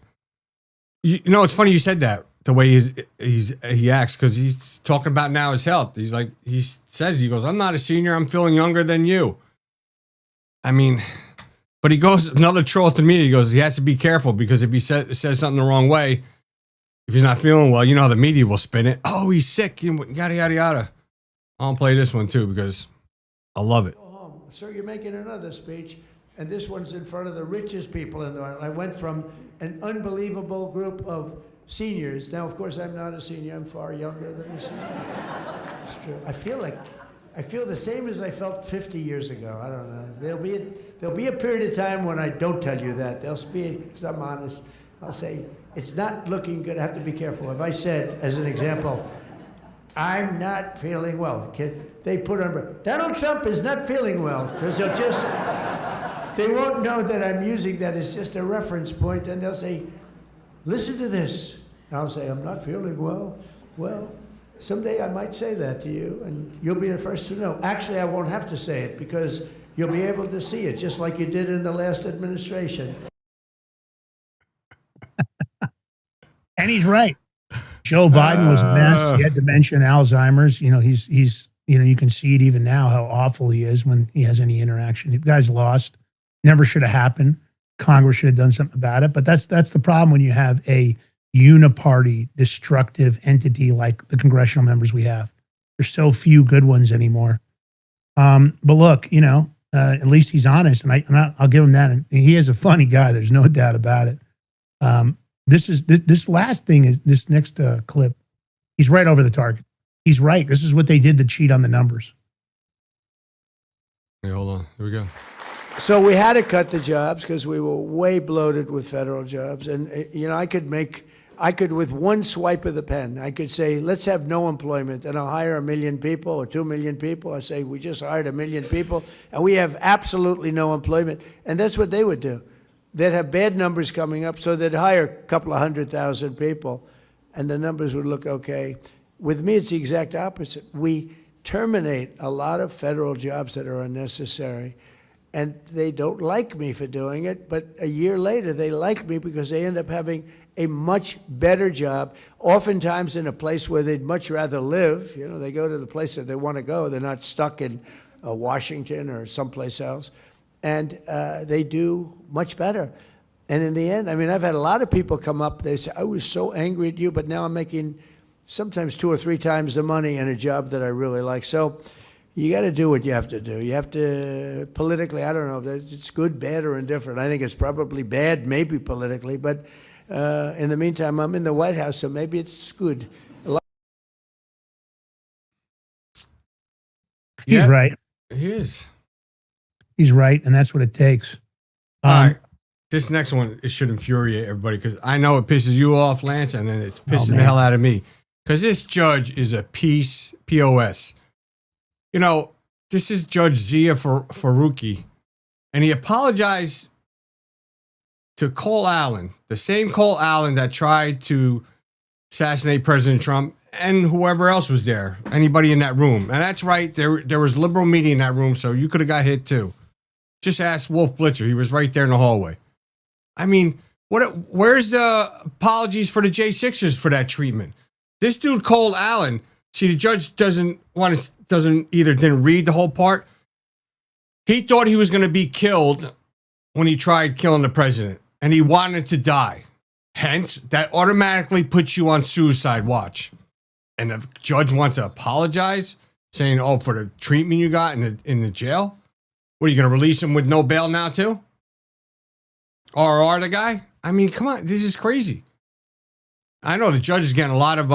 It's funny you said that, the way he acts, because he's talking about now his health. He goes, I'm not a senior. I'm feeling younger than you. I mean, but he goes, another troll to me, he goes, he has to be careful, because if he says something the wrong way, if he's not feeling well, the media will spin it. Oh, he's sick, yada, yada, yada. I'll play this one too, because I love it. Go home. Sir, you're making another speech, and this one's in front of the richest people in the world. I went from an unbelievable group of seniors. Now, of course, I'm not a senior. I'm far younger than a senior. It's true. I feel the same as I felt 50 years ago. I don't know. There'll be a period of time when I don't tell you that. There'll be, because I'm honest, I'll say, it's not looking good. I have to be careful. If I said, as an example, I'm not feeling well, they put on, Donald Trump is not feeling well, because they won't know that I'm using that as just a reference point, and they'll say, listen to this. And I'll say, I'm not feeling well. Well, someday I might say that to you, and you'll be the first to know. Actually, I won't have to say it, because you'll be able to see it, just like you did in the last administration. And he's right. Joe Biden was a mess. He had dementia and Alzheimer's. He's you can see it even now how awful he is when he has any interaction. The guy's lost. Never should have happened. Congress should have done something about it. But that's the problem when you have a uniparty destructive entity like the congressional members we have. There's so few good ones anymore. But look, at least he's honest, and I'll give him that. And he is a funny guy. There's no doubt about it. This last thing is this next clip. He's right over the target. He's right. This is what they did to cheat on the numbers. Hey, hold on. Here we go. So we had to cut the jobs because we were way bloated with federal jobs. And, I could, with one swipe of the pen, I could say, let's have no employment, and I'll hire 1 million people or 2 million people. I say, we just hired 1 million people, and we have absolutely no employment. And that's what they would do. They'd have bad numbers coming up, so they'd hire a couple of 100,000 people, and the numbers would look okay. With me, it's the exact opposite. We terminate a lot of federal jobs that are unnecessary, and they don't like me for doing it, but a year later, they like me because they end up having a much better job, oftentimes in a place where they'd much rather live. They go to the place that they want to go. They're not stuck in Washington or someplace else. And they do much better. And in the end, I've had a lot of people come up, they say, I was so angry at you, but now I'm making sometimes 2 or 3 times the money in a job that I really like. So you got to do what you have to do. You have to, politically, I don't know if it's good, bad, or indifferent. I think it's probably bad, maybe politically, but in the meantime, I'm in the White House, so maybe it's good. He's right. He is. He's right, and that's what it takes. All right. This next one, it should infuriate everybody, because I know it pisses you off, Lance, and then it's pissing the hell out of me. Because this judge is a POS. This is Judge Zia Faruqi, and he apologized to Cole Allen, the same Cole Allen that tried to assassinate President Trump and whoever else was there, anybody in that room. And that's right, there was liberal media in that room, so you could have got hit too. Just ask Wolf Blitzer. He was right there in the hallway. Where's the apologies for the J6ers for that treatment? This dude, Cole Allen, see, the judge didn't read the whole part. He thought he was going to be killed when he tried killing the president and he wanted to die. Hence, that automatically puts you on suicide watch. And the judge wants to apologize, saying, oh, for the treatment you got in the jail? What, are you going to release him with no bail now, too? RR the guy? I mean, come on, this is crazy. I know the judge is getting a lot of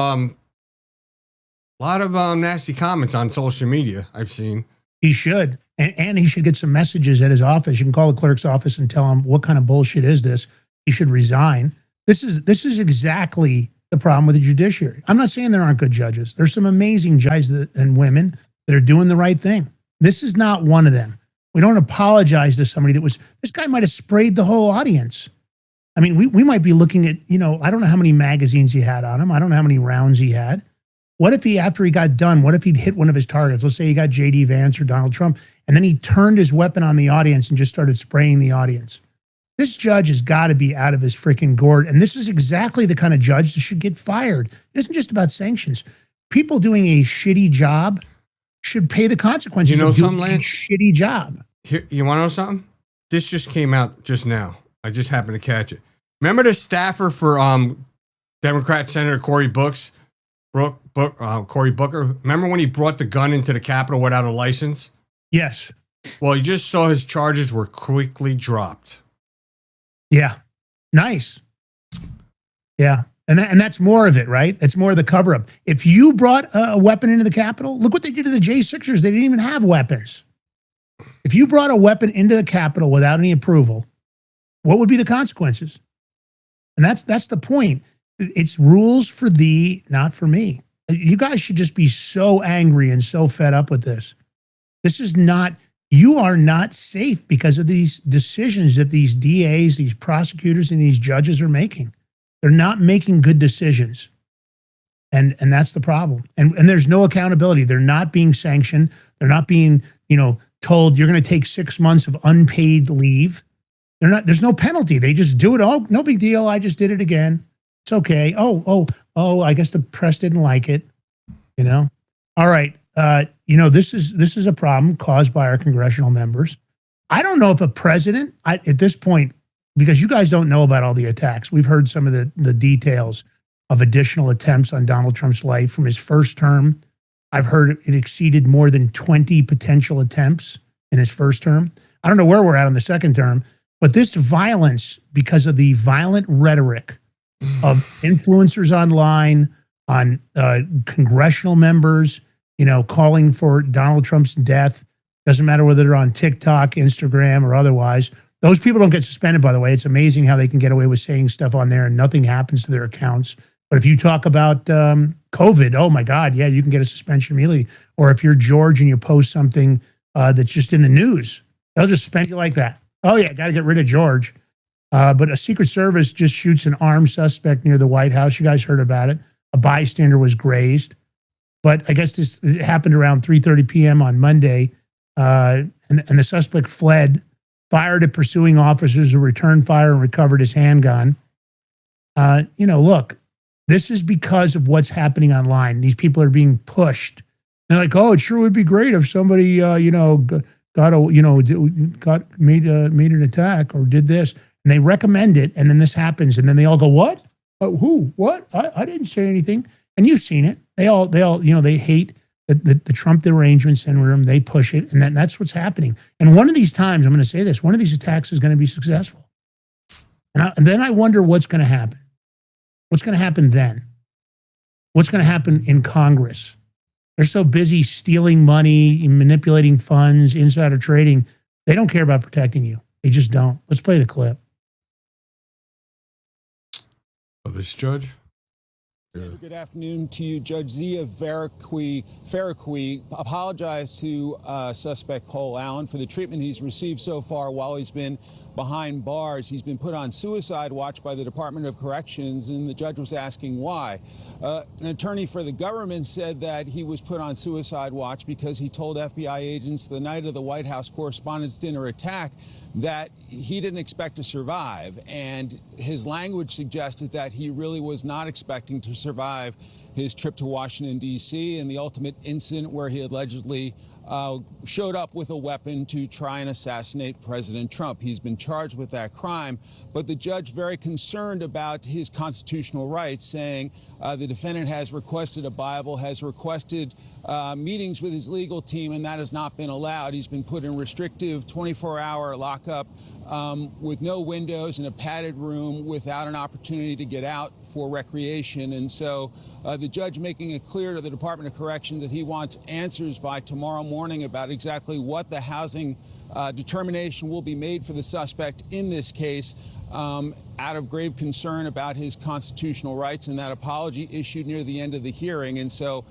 nasty comments on social media, I've seen. He should. And he should get some messages at his office. You can call the clerk's office and tell him, what kind of bullshit is this? He should resign. This is exactly the problem with the judiciary. I'm not saying there aren't good judges. There's some amazing judges and women that are doing the right thing. This is not one of them. We don't apologize to somebody this guy might have sprayed the whole audience. I mean, we might be looking at, I don't know how many magazines he had on him. I don't know how many rounds he had. What if after he got done, what if he'd hit one of his targets? Let's say he got J.D. Vance or Donald Trump, and then he turned his weapon on the audience and just started spraying the audience. This judge has got to be out of his freaking gourd. And this is exactly the kind of judge that should get fired. It isn't just about sanctions. People doing a shitty job should pay the consequences of doing a shitty job. Here, you want to know something? This just came out just now. I just happened to catch it. Remember the staffer for Democrat Senator Cory Booker? Remember when he brought the gun into the Capitol without a license? Yes. Well, he just saw his charges were quickly dropped. Yeah. Nice. Yeah. And that's more of it, right? That's more of the cover-up. If you brought a weapon into the Capitol, look what they did to the J6ers. They didn't even have weapons. If you brought a weapon into the Capitol without any approval, what would be the consequences? And that's the point. It's rules for thee, not for me. You guys should just be so angry and so fed up with this. You are not safe because of these decisions that these DAs, these prosecutors, and these judges are making. They're not making good decisions. And that's the problem. And there's no accountability. They're not being sanctioned. They're not being, told you're going to take 6 months of unpaid leave. There's no penalty. They just do it. Oh, no big deal. I just did it again. It's okay. Oh, I guess the press didn't like it. All right. This is a problem caused by our congressional members. I don't know if a president, at this point, because you guys don't know about all the attacks. We've heard some of the details of additional attempts on Donald Trump's life from his first term. I've heard it exceeded more than 20 potential attempts in his first term. I don't know where we're at on the second term, but this violence, because of the violent rhetoric of influencers online, on congressional members, calling for Donald Trump's death, doesn't matter whether they're on TikTok, Instagram, or otherwise. Those people don't get suspended, by the way. It's amazing how they can get away with saying stuff on there and nothing happens to their accounts. But if you talk about COVID, oh my God, yeah, you can get a suspension immediately. Or if you're George and you post something that's just in the news, they'll just suspend you like that. Oh yeah, got to get rid of George. But a Secret Service just shoots an armed suspect near the White House. You guys heard about it. A bystander was grazed. But I guess it happened around 3:30 p.m. on Monday. And the suspect fled, fired at pursuing officers who returned fire and recovered his handgun. Look, this is because of what's happening online. These people are being pushed. They're like, oh, it sure would be great if somebody, made an attack or did this. And they recommend it, and then this happens, and then they all go, what? Who? What? I didn't say anything. And you've seen it. They all, they hate the Trump derangement syndrome. They push it, and that's what's happening. And one of these times, I'm going to say this, one of these attacks is going to be successful. And then I wonder what's going to happen. What's going to happen then? What's going to happen in Congress? They're so busy stealing money, manipulating funds, insider trading. They don't care about protecting you. They just don't. Let's play the clip. Oh, this judge? Yeah. Good afternoon to you. Judge Zia Faraqui apologized to suspect Cole Allen for the treatment he's received so far while he's been behind bars. He's been put on suicide watch by the Department of Corrections, and the judge was asking why. An attorney for the government said that he was put on suicide watch because he told FBI agents the night of the White House Correspondents' Dinner attack that he didn't expect to survive, and his language suggested that he really was not expecting to survive his trip to Washington, D.C., and the ultimate incident where he allegedly showed up with a weapon to try and assassinate President Trump. He's been charged with that crime, but the judge very concerned about his constitutional rights, saying the defendant has requested a Bible, has requested meetings with his legal team, and that has not been allowed. He's been put in restrictive 24-hour lockup with no windows in a padded room without an opportunity to get out for recreation. And so the judge making it clear to the Department of Corrections that he wants answers by tomorrow morning about exactly what the housing determination will be made for the suspect in this case, out of grave concern about his constitutional rights, and that apology issued near the end of the hearing. And so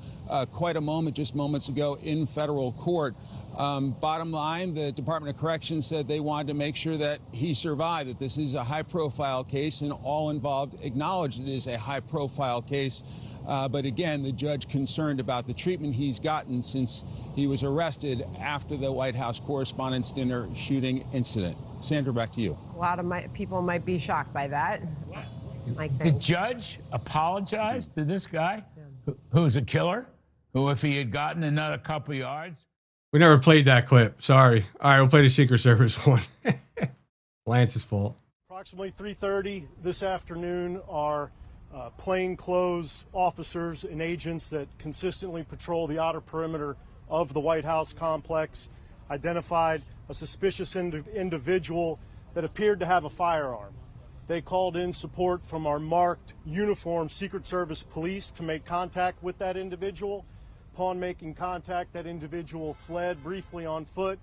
quite a moment just moments ago in federal court. Bottom line, the Department of Corrections said they wanted to make sure that he survived, that this is a high-profile case, and all involved acknowledged it is a high-profile case. But again, the judge concerned about the treatment he's gotten since he was arrested after the White House Correspondents' Dinner shooting incident. Sandra, back to you. A lot of people might be shocked by that. The judge apologized to this guy who's a killer, who, if he had gotten another couple yards. We never played that clip. Sorry. All right, we'll play the Secret Service one. Lance's fault. Approximately 3:30 this afternoon, our plainclothes officers and agents that consistently patrol the outer perimeter of the White House complex identified a suspicious individual that appeared to have a firearm. They called in support from our marked uniformed Secret Service police to make contact with that individual. Upon making contact, that individual fled briefly on foot,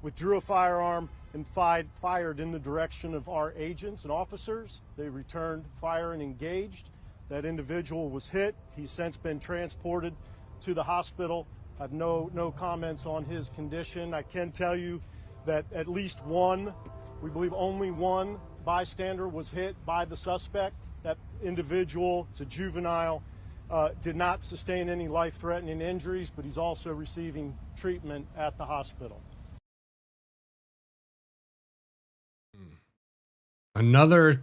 withdrew a firearm, and fired in the direction of our agents and officers. They returned fire and engaged. That individual was hit. He's since been transported to the hospital. I have no comments on his condition. I can tell you that at least one, we believe only one bystander was hit by the suspect. That individual, it's a juvenile, did not sustain any life-threatening injuries, but he's also receiving treatment at the hospital. Another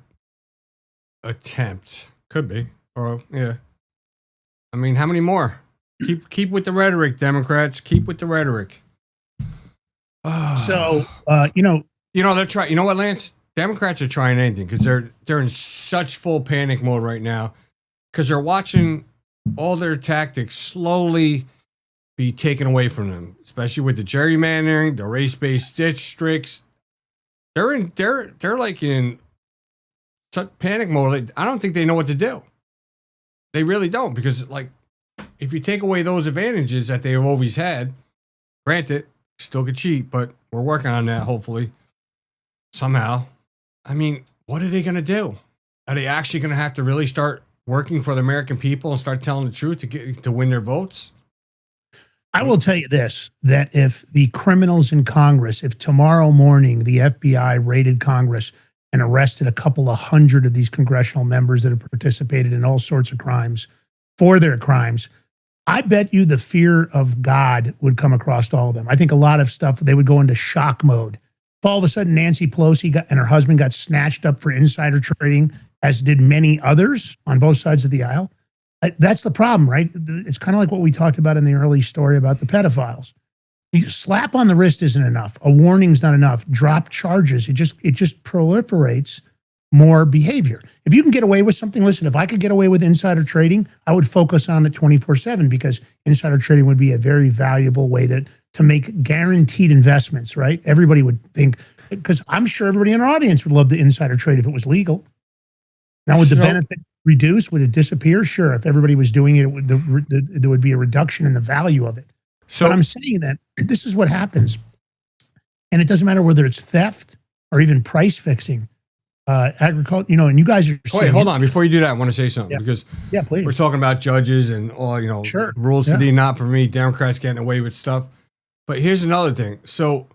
attempt. Could be. Or, yeah. I mean, how many more? Keep with the rhetoric, Democrats. Keep with the rhetoric. So, they're trying. You know what, Lance? Democrats are trying anything because they're in such full panic mode right now because they're watching all their tactics slowly be taken away from them, especially with the gerrymandering, the race-based districts. They're like in such panic mode. I don't think they know what to do. They really don't, because like if you take away those advantages that they've always had, granted, still could cheat, but we're working on that hopefully somehow. I mean, what are they going to do? Are they actually going to have to really start working for the American people and start telling the truth to win their votes? I will tell you this, that if the criminals in Congress, if tomorrow morning the FBI raided Congress and arrested a couple of hundred of these congressional members that have participated in all sorts of crimes for their crimes, I bet you the fear of God would come across all of them. I think a lot of stuff, they would go into shock mode. If all of a sudden Nancy Pelosi and her husband got snatched up for insider trading, as did many others on both sides of the aisle, that's the problem, right? It's kind of like what we talked about in the early story about the pedophiles. You slap on the wrist isn't enough. A warning's not enough. Drop charges. It just proliferates more behavior. If you can get away with something, listen, if I could get away with insider trading, I would focus on it 24/7, because insider trading would be a very valuable way to make guaranteed investments, right? Everybody would think, because I'm sure everybody in our audience would love the insider trade if it was legal. Now, would the benefit reduce? Would it disappear? Sure. If everybody was doing it, there would be a reduction in the value of it. So, but I'm saying that this is what happens. And it doesn't matter whether it's theft or even price fixing, agriculture, and you guys are Wait, hold on. Before you do that, I want to say something, because please. We're talking about judges and all, rules for thee, not for me, Democrats getting away with stuff. But here's another thing. So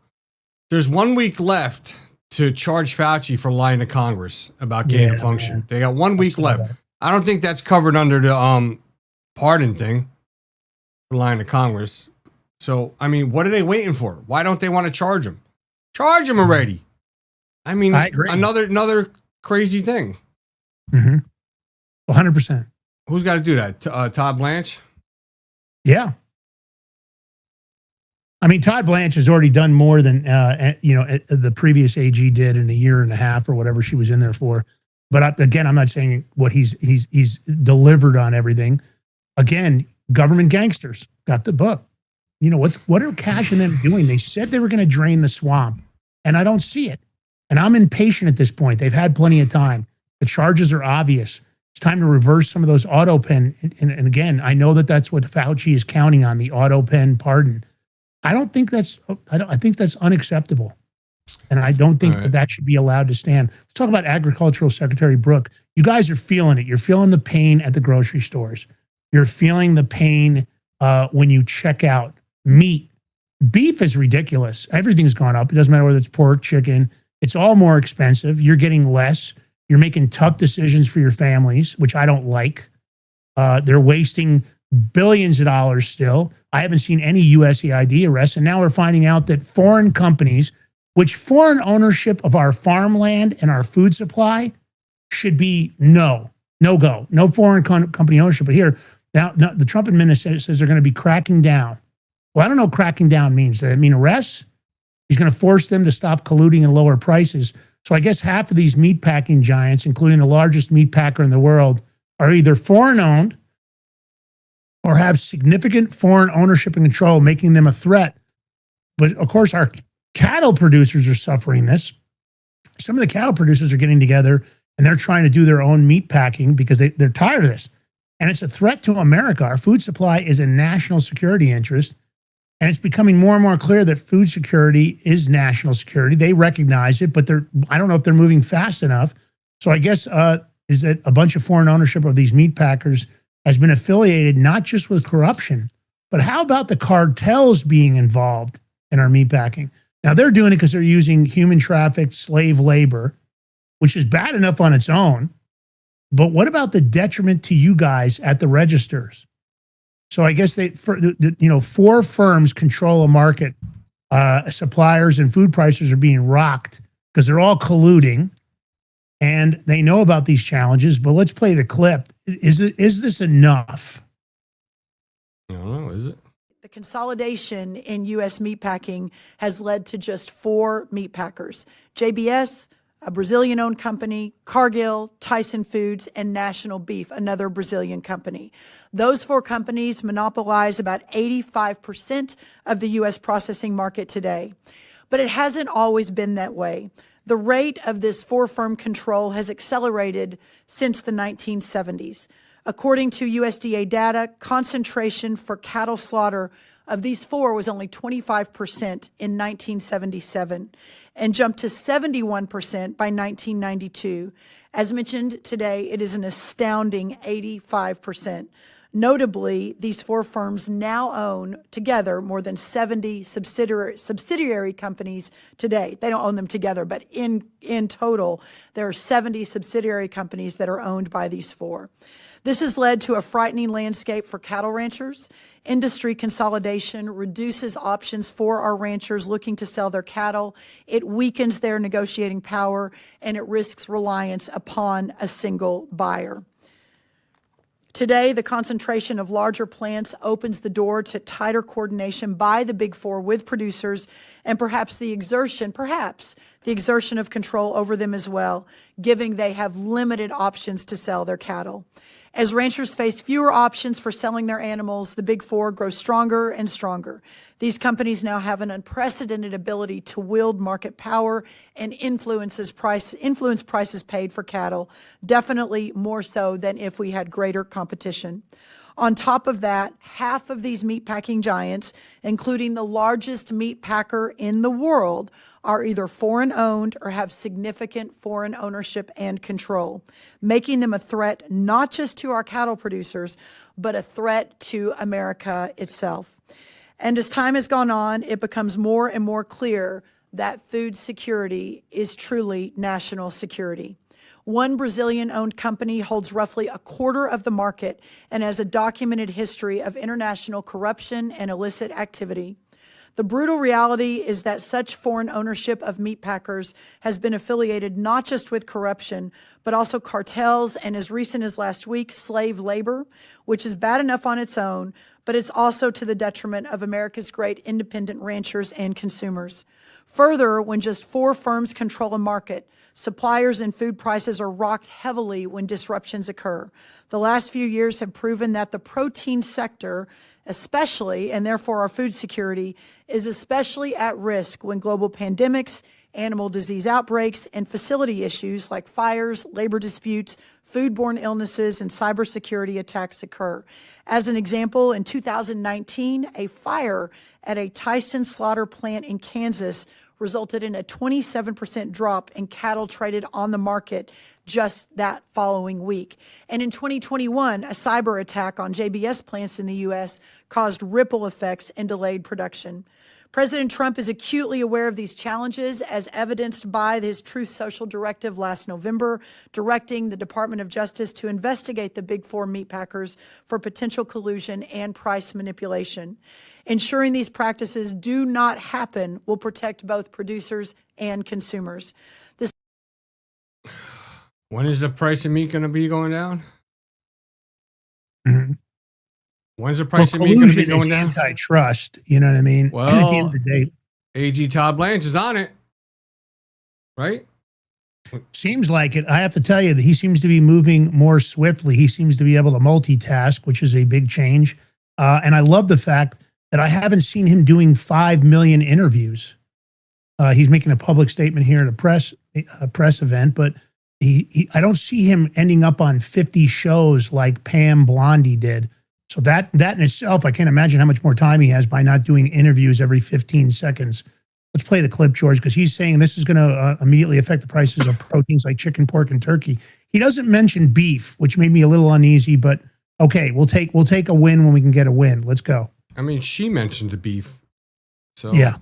there's 1 week left to charge Fauci for lying to Congress about gain of function. Man. They got 1 week left. I don't think that's covered under the pardon thing for lying to Congress. So, I mean, what are they waiting for? Why don't they want to charge him? Charge him already. I mean, I agree. Another crazy thing. 100%. Who's got to do that? Todd Blanche? Yeah. I mean, Todd Blanche has already done more than the previous AG did in a year and a half or whatever she was in there for. But again, I'm not saying what he's delivered on everything. Again, government gangsters got the book. What are Cash and them doing? They said they were going to drain the swamp, and I don't see it. And I'm impatient at this point. They've had plenty of time. The charges are obvious. It's time to reverse some of those auto pen. And again, I know that's what Fauci is counting on, the auto pen pardon. I think that's unacceptable. And I don't think that should be allowed to stand. Let's talk about Agricultural Secretary Brooke. You guys are feeling it. You're feeling the pain at the grocery stores. You're feeling the pain when you check out meat. Beef is ridiculous. Everything's gone up. It doesn't matter whether it's pork, chicken. It's all more expensive. You're getting less. You're making tough decisions for your families, which I don't like. They're wasting billions of dollars still. I haven't seen any USAID arrests. And now we're finding out that foreign companies, which foreign ownership of our farmland and our food supply should be no go. No foreign company ownership. But here, now the Trump administration says they're going to be cracking down. Well, I don't know what cracking down means. Does that mean arrests? He's going to force them to stop colluding and lower prices. So I guess half of these meatpacking giants, including the largest meat packer in the world, are either foreign owned or have significant foreign ownership and control, making them a threat. But of course, our cattle producers are suffering this. Some of the cattle producers are getting together and they're trying to do their own meat packing because they're tired of this. And it's a threat to America. Our food supply is a national security interest. And it's becoming more and more clear that food security is national security. They recognize it, but I don't know if they're moving fast enough. So I guess is that a bunch of foreign ownership of these meat packers has been affiliated not just with corruption, but how about the cartels being involved in our meat packing? Now, they're doing it because they're using human trafficked slave labor, which is bad enough on its own. But what about the detriment to you guys at the registers? So I guess four firms control a market. Suppliers and food prices are being rocked because they're all colluding, and they know about these challenges. But let's play the clip. Is this enough? I don't know. Is it? The consolidation in U.S. meatpacking has led to just 4 meatpackers: JBS, a Brazilian-owned company, Cargill, Tyson Foods, and National Beef, another Brazilian company. Those 4 companies monopolize about 85% of the U.S. processing market today. But it hasn't always been that way. The rate of this 4-firm control has accelerated since the 1970s. According to USDA data, concentration for cattle slaughter of these 4 was only 25% in 1977 and jumped to 71% by 1992. As mentioned today, it is an astounding 85%. Notably, these 4 firms now own together more than 70 subsidiary companies today. They don't own them together, but in total, there are 70 subsidiary companies that are owned by these 4. This has led to a frightening landscape for cattle ranchers. Industry consolidation reduces options for our ranchers looking to sell their cattle. It weakens their negotiating power, and it risks reliance upon a single buyer. Today, the concentration of larger plants opens the door to tighter coordination by the Big 4 with producers, and perhaps the exertion of control over them as well, given they have limited options to sell their cattle. As ranchers face fewer options for selling their animals, the Big 4 grow stronger and stronger. These companies now have an unprecedented ability to wield market power and influence prices paid for cattle, definitely more so than if we had greater competition. On top of that, half of these meatpacking giants, including the largest meat packer in the world, are either foreign-owned or have significant foreign ownership and control, making them a threat not just to our cattle producers, but a threat to America itself. And as time has gone on, it becomes more and more clear that food security is truly national security. One Brazilian-owned company holds roughly a quarter of the market and has a documented history of international corruption and illicit activity. The brutal reality is that such foreign ownership of meat packers has been affiliated not just with corruption, but also cartels and, as recent as last week, slave labor, which is bad enough on its own, but it's also to the detriment of America's great independent ranchers and consumers. Further, when just 4 firms control a market, suppliers and food prices are rocked heavily when disruptions occur. The last few years have proven that the protein sector, especially, and therefore our food security, is especially at risk when global pandemics, animal disease outbreaks, and facility issues like fires, labor disputes, foodborne illnesses, and cybersecurity attacks occur. As an example, in 2019, a fire at a Tyson slaughter plant in Kansas resulted in a 27% drop in cattle traded on the market just that following week. And in 2021, a cyber attack on JBS plants in the U.S. caused ripple effects and delayed production. President Trump is acutely aware of these challenges, as evidenced by his Truth Social directive last November, directing the Department of Justice to investigate the Big Four meat packers for potential collusion and price manipulation. Ensuring these practices do not happen will protect both producers and consumers. When is the price of meat going to be going down? Mhm. When's the price of meat going to be going down? Antitrust, you know what I mean? Well, at the end of the day, AG Todd Blanche is on it, right? seems like it. I have to tell you that he seems to be moving more swiftly. He seems to be able to multitask, which is a big change. And I love the fact that I haven't seen him doing 5 million interviews. He's making a public statement here at a press event, but I don't see him ending up on 50 shows like Pam Blondie did. So that in itself, I can't imagine how much more time he has by not doing interviews every 15 seconds. Let's play the clip, George, because he's saying this is going to immediately affect the prices of proteins like chicken, pork, and turkey. He doesn't mention beef, which made me a little uneasy, but okay, we'll take a win when we can get a win. Let's go. I mean, she mentioned the beef. So, yeah.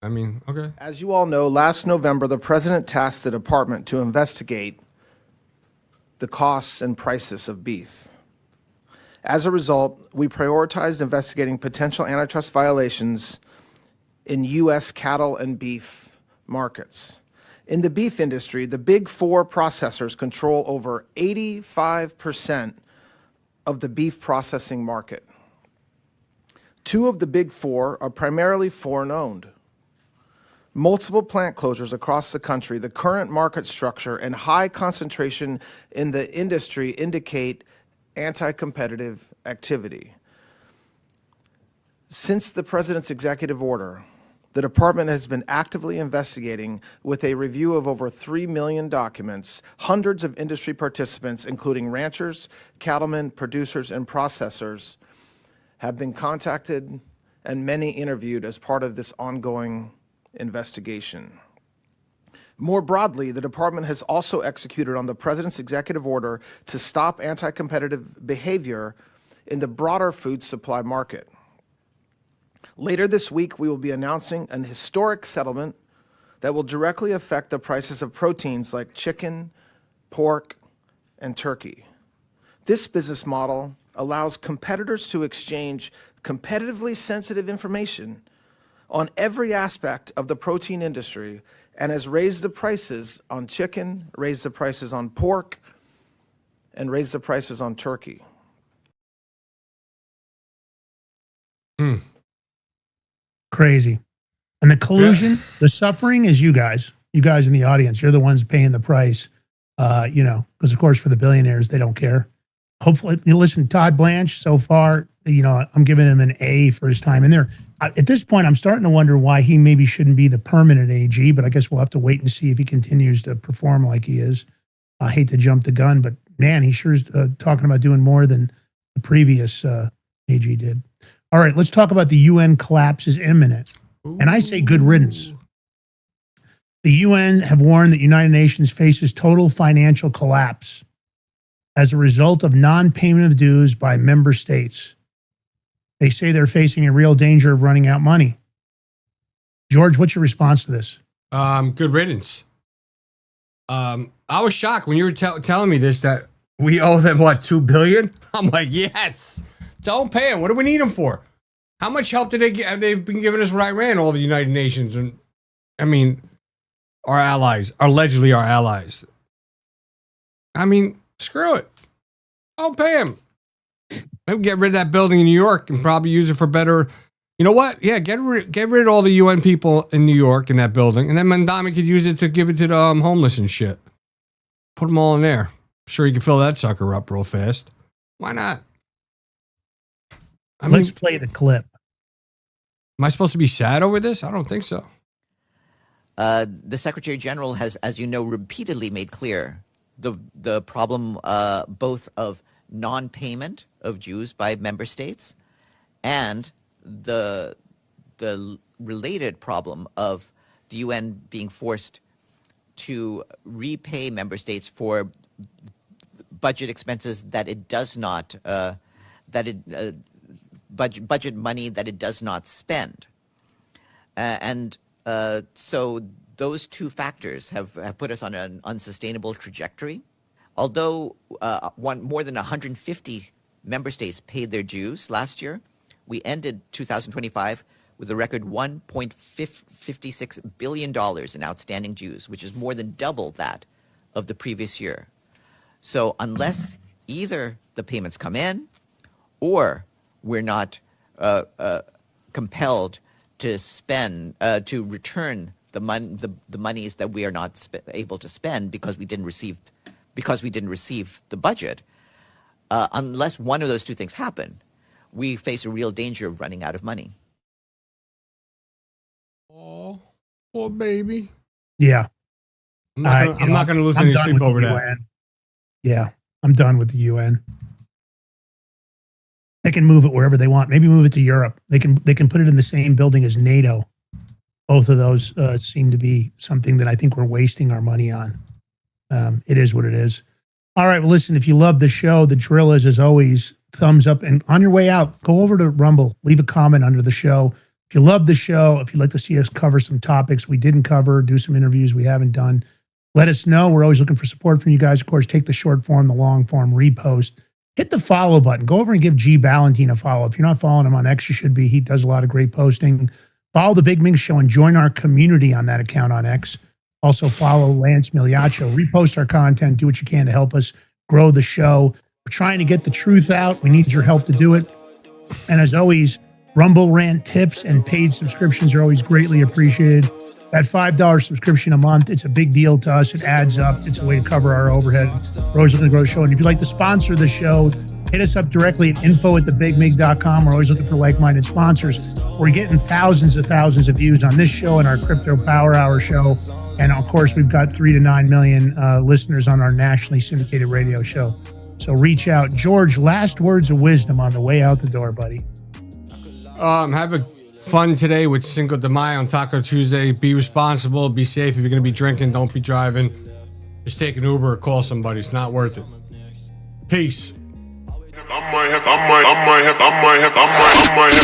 I mean, okay. As you all know, last November, the president tasked the department to investigate the costs and prices of beef. As a result, we prioritized investigating potential antitrust violations in U.S. cattle and beef markets. In the beef industry, the Big Four processors control over 85% of the beef processing market. 2 of the Big Four are primarily foreign-owned. Multiple plant closures across the country, the current market structure, and high concentration in the industry indicate anti-competitive activity. Since the president's executive order, the department has been actively investigating with a review of over 3 million documents. Hundreds of industry participants, including ranchers, cattlemen, producers, and processors, have been contacted and many interviewed as part of this ongoing investigation. More broadly, the department has also executed on the president's executive order to stop anti-competitive behavior in the broader food supply market. Later this week, we will be announcing an historic settlement that will directly affect the prices of proteins like chicken, pork, and turkey. This business model allows competitors to exchange competitively sensitive information on every aspect of the protein industry and has raised the prices on chicken, raised the prices on pork, and raised the prices on turkey. Crazy. And the collusion, the suffering is you guys in the audience. You're the ones paying the price, because of course for the billionaires, they don't care. Hopefully, listen, Todd Blanche, so far, I'm giving him an A for his time in there. At this point, I'm starting to wonder why he maybe shouldn't be the permanent AG, but I guess we'll have to wait and see if he continues to perform like he is. I hate to jump the gun, but man, he sure is talking about doing more than the previous AG did. All right, let's talk about the UN collapse is imminent. Ooh. And I say good riddance. The UN have warned that United Nations faces total financial collapse as a result of non-payment of dues by member states. They say they're facing a real danger of running out money. George, what's your response to this? Good riddance. I was shocked when you were telling me this, that we owe them, what, $2 billion? I'm like, yes. Don't pay them. What do we need them for? How much help did they get? They've been giving us with Iran, all the United Nations, and I mean, our allies, allegedly our allies. I mean, screw it. I'll pay them. Maybe get rid of that building in New York and probably use it for better. You know what? Yeah, get rid of all the UN people in New York in that building, and then Mandami could use it to give it to the homeless and shit. Put them all in there. I'm sure you can fill that sucker up real fast. Why not? Let's play the clip. Am I supposed to be sad over this? I don't think so. The Secretary General has, as you know, repeatedly made clear the problem both of non-payment of Jews by member states and the related problem of the UN being forced to repay member states for budget expenses that it does not budget money that it does not spend, so those two factors have put us on an unsustainable trajectory. Although more than 150 member states paid their dues last year, we ended 2025 with a record $1.56 billion in outstanding dues, which is more than double that of the previous year. So unless either the payments come in or we're not compelled to spend, to return the monies that we are not able to spend because we didn't receive the budget, unless one of those two things happen, we face a real danger of running out of money. Oh, poor baby. Yeah. I'm not going to lose any sleep over that. UN. Yeah, I'm done with the UN. They can move it wherever they want. Maybe move it to Europe. They can put it in the same building as NATO. Both of those seem to be something that I think we're wasting our money on. It is what it is. All right. Well, listen, if you love the show, the drill is, as always, thumbs up. And on your way out, go over to Rumble, leave a comment under the show. If you love the show, if you'd like to see us cover some topics we didn't cover, do some interviews we haven't done, let us know. We're always looking for support from you guys. Of course, take the short form, the long form, repost. Hit the follow button. Go over and give G. Ballantine a follow. If you're not following him on X, you should be. He does a lot of great posting. Follow The Big Ming Show and join our community on that account on X. Also follow Lance Miliaccio. Repost our content. Do what you can to help us grow the show. We're trying to get the truth out. We need your help to do it. And as always, Rumble Rant tips and paid subscriptions are always greatly appreciated. That $5 subscription a month, it's a big deal to us. It adds up. It's a way to cover our overhead. We're always looking to grow the show. And if you'd like to sponsor the show, hit us up directly at info@thebigmig.com. We're always looking for like-minded sponsors. We're getting thousands of views on this show and our Crypto Power Hour show. And of course, we've got 3 to 9 million listeners on our nationally syndicated radio show. So reach out. George, last words of wisdom on the way out the door, buddy. Have a fun today with Cinco de Mayo on Taco Tuesday. Be responsible. Be safe. If you're going to be drinking, don't be driving. Just take an Uber or call somebody. It's not worth it. Peace. I might have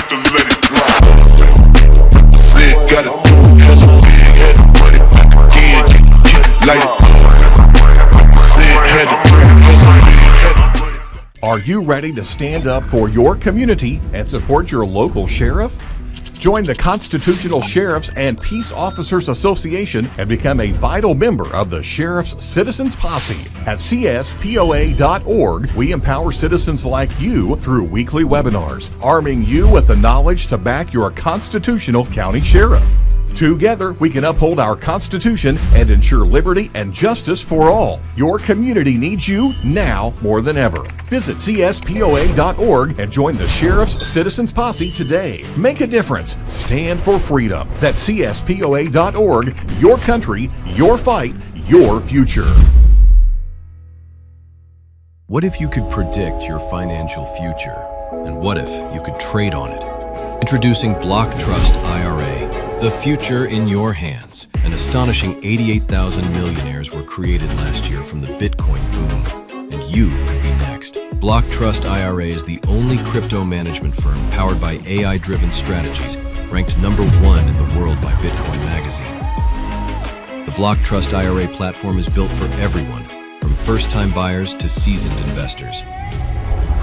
to let it drop. Said gotta do hella big, had the money back again, like said had to bring hella big, had the money. Are you ready to stand up for your community and support your local sheriff? Join the Constitutional Sheriffs and Peace Officers Association and become a vital member of the Sheriff's Citizens Posse. At CSPOA.org, we empower citizens like you through weekly webinars, arming you with the knowledge to back your constitutional county sheriff. Together, we can uphold our Constitution and ensure liberty and justice for all. Your community needs you now more than ever. Visit CSPOA.org and join the Sheriff's Citizens Posse today. Make a difference. Stand for freedom. That's CSPOA.org. Your country, your fight, your future. What if you could predict your financial future? And what if you could trade on it? Introducing Block Trust IRA. The future in your hands. An astonishing 88,000 millionaires were created last year from the Bitcoin boom, and you could be next. Block Trust IRA is the only crypto management firm powered by AI-driven strategies, ranked #1 in the world by Bitcoin Magazine. The Block Trust IRA platform is built for everyone, from first-time buyers to seasoned investors.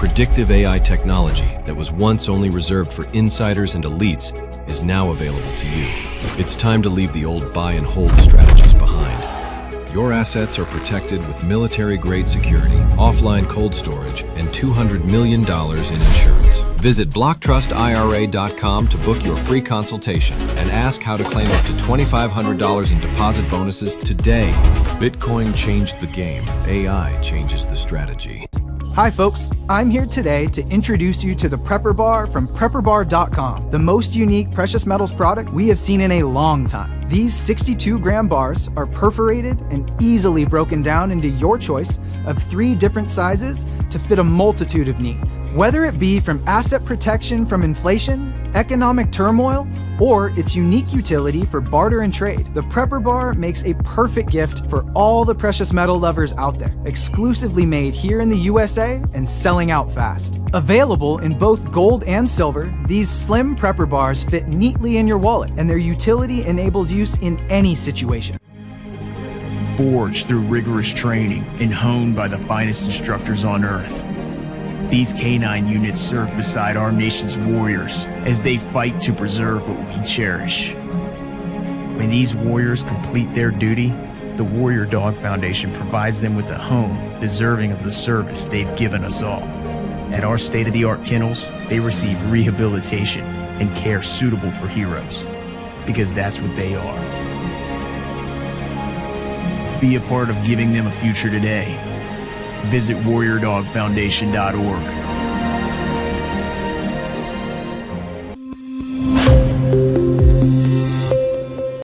Predictive AI technology that was once only reserved for insiders and elites is now available to you. It's time to leave the old buy and hold strategies behind. Your assets are protected with military-grade security, offline cold storage, and $200 million in insurance. Visit BlockTrustIRA.com to book your free consultation and ask how to claim up to $2,500 in deposit bonuses today. Bitcoin changed the game. AI changes the strategy. Hi folks, I'm here today to introduce you to the Prepper Bar from PrepperBar.com, the most unique precious metals product we have seen in a long time. These 62-gram bars are perforated and easily broken down into your choice of 3 different sizes to fit a multitude of needs. Whether it be from asset protection from inflation, economic turmoil, or its unique utility for barter and trade, the Prepper Bar makes a perfect gift for all the precious metal lovers out there. Exclusively made here in the USA and selling out fast. Available in both gold and silver, these slim Prepper Bars fit neatly in your wallet, and their utility enables use in any situation. Forged through rigorous training and honed by the finest instructors on Earth, these canine units serve beside our nation's warriors as they fight to preserve what we cherish. When these warriors complete their duty, the Warrior Dog Foundation provides them with a home deserving of the service they've given us all. At our state-of-the-art kennels, they receive rehabilitation and care suitable for heroes, because that's what they are. Be a part of giving them a future today. Visit WarriorDogFoundation.org.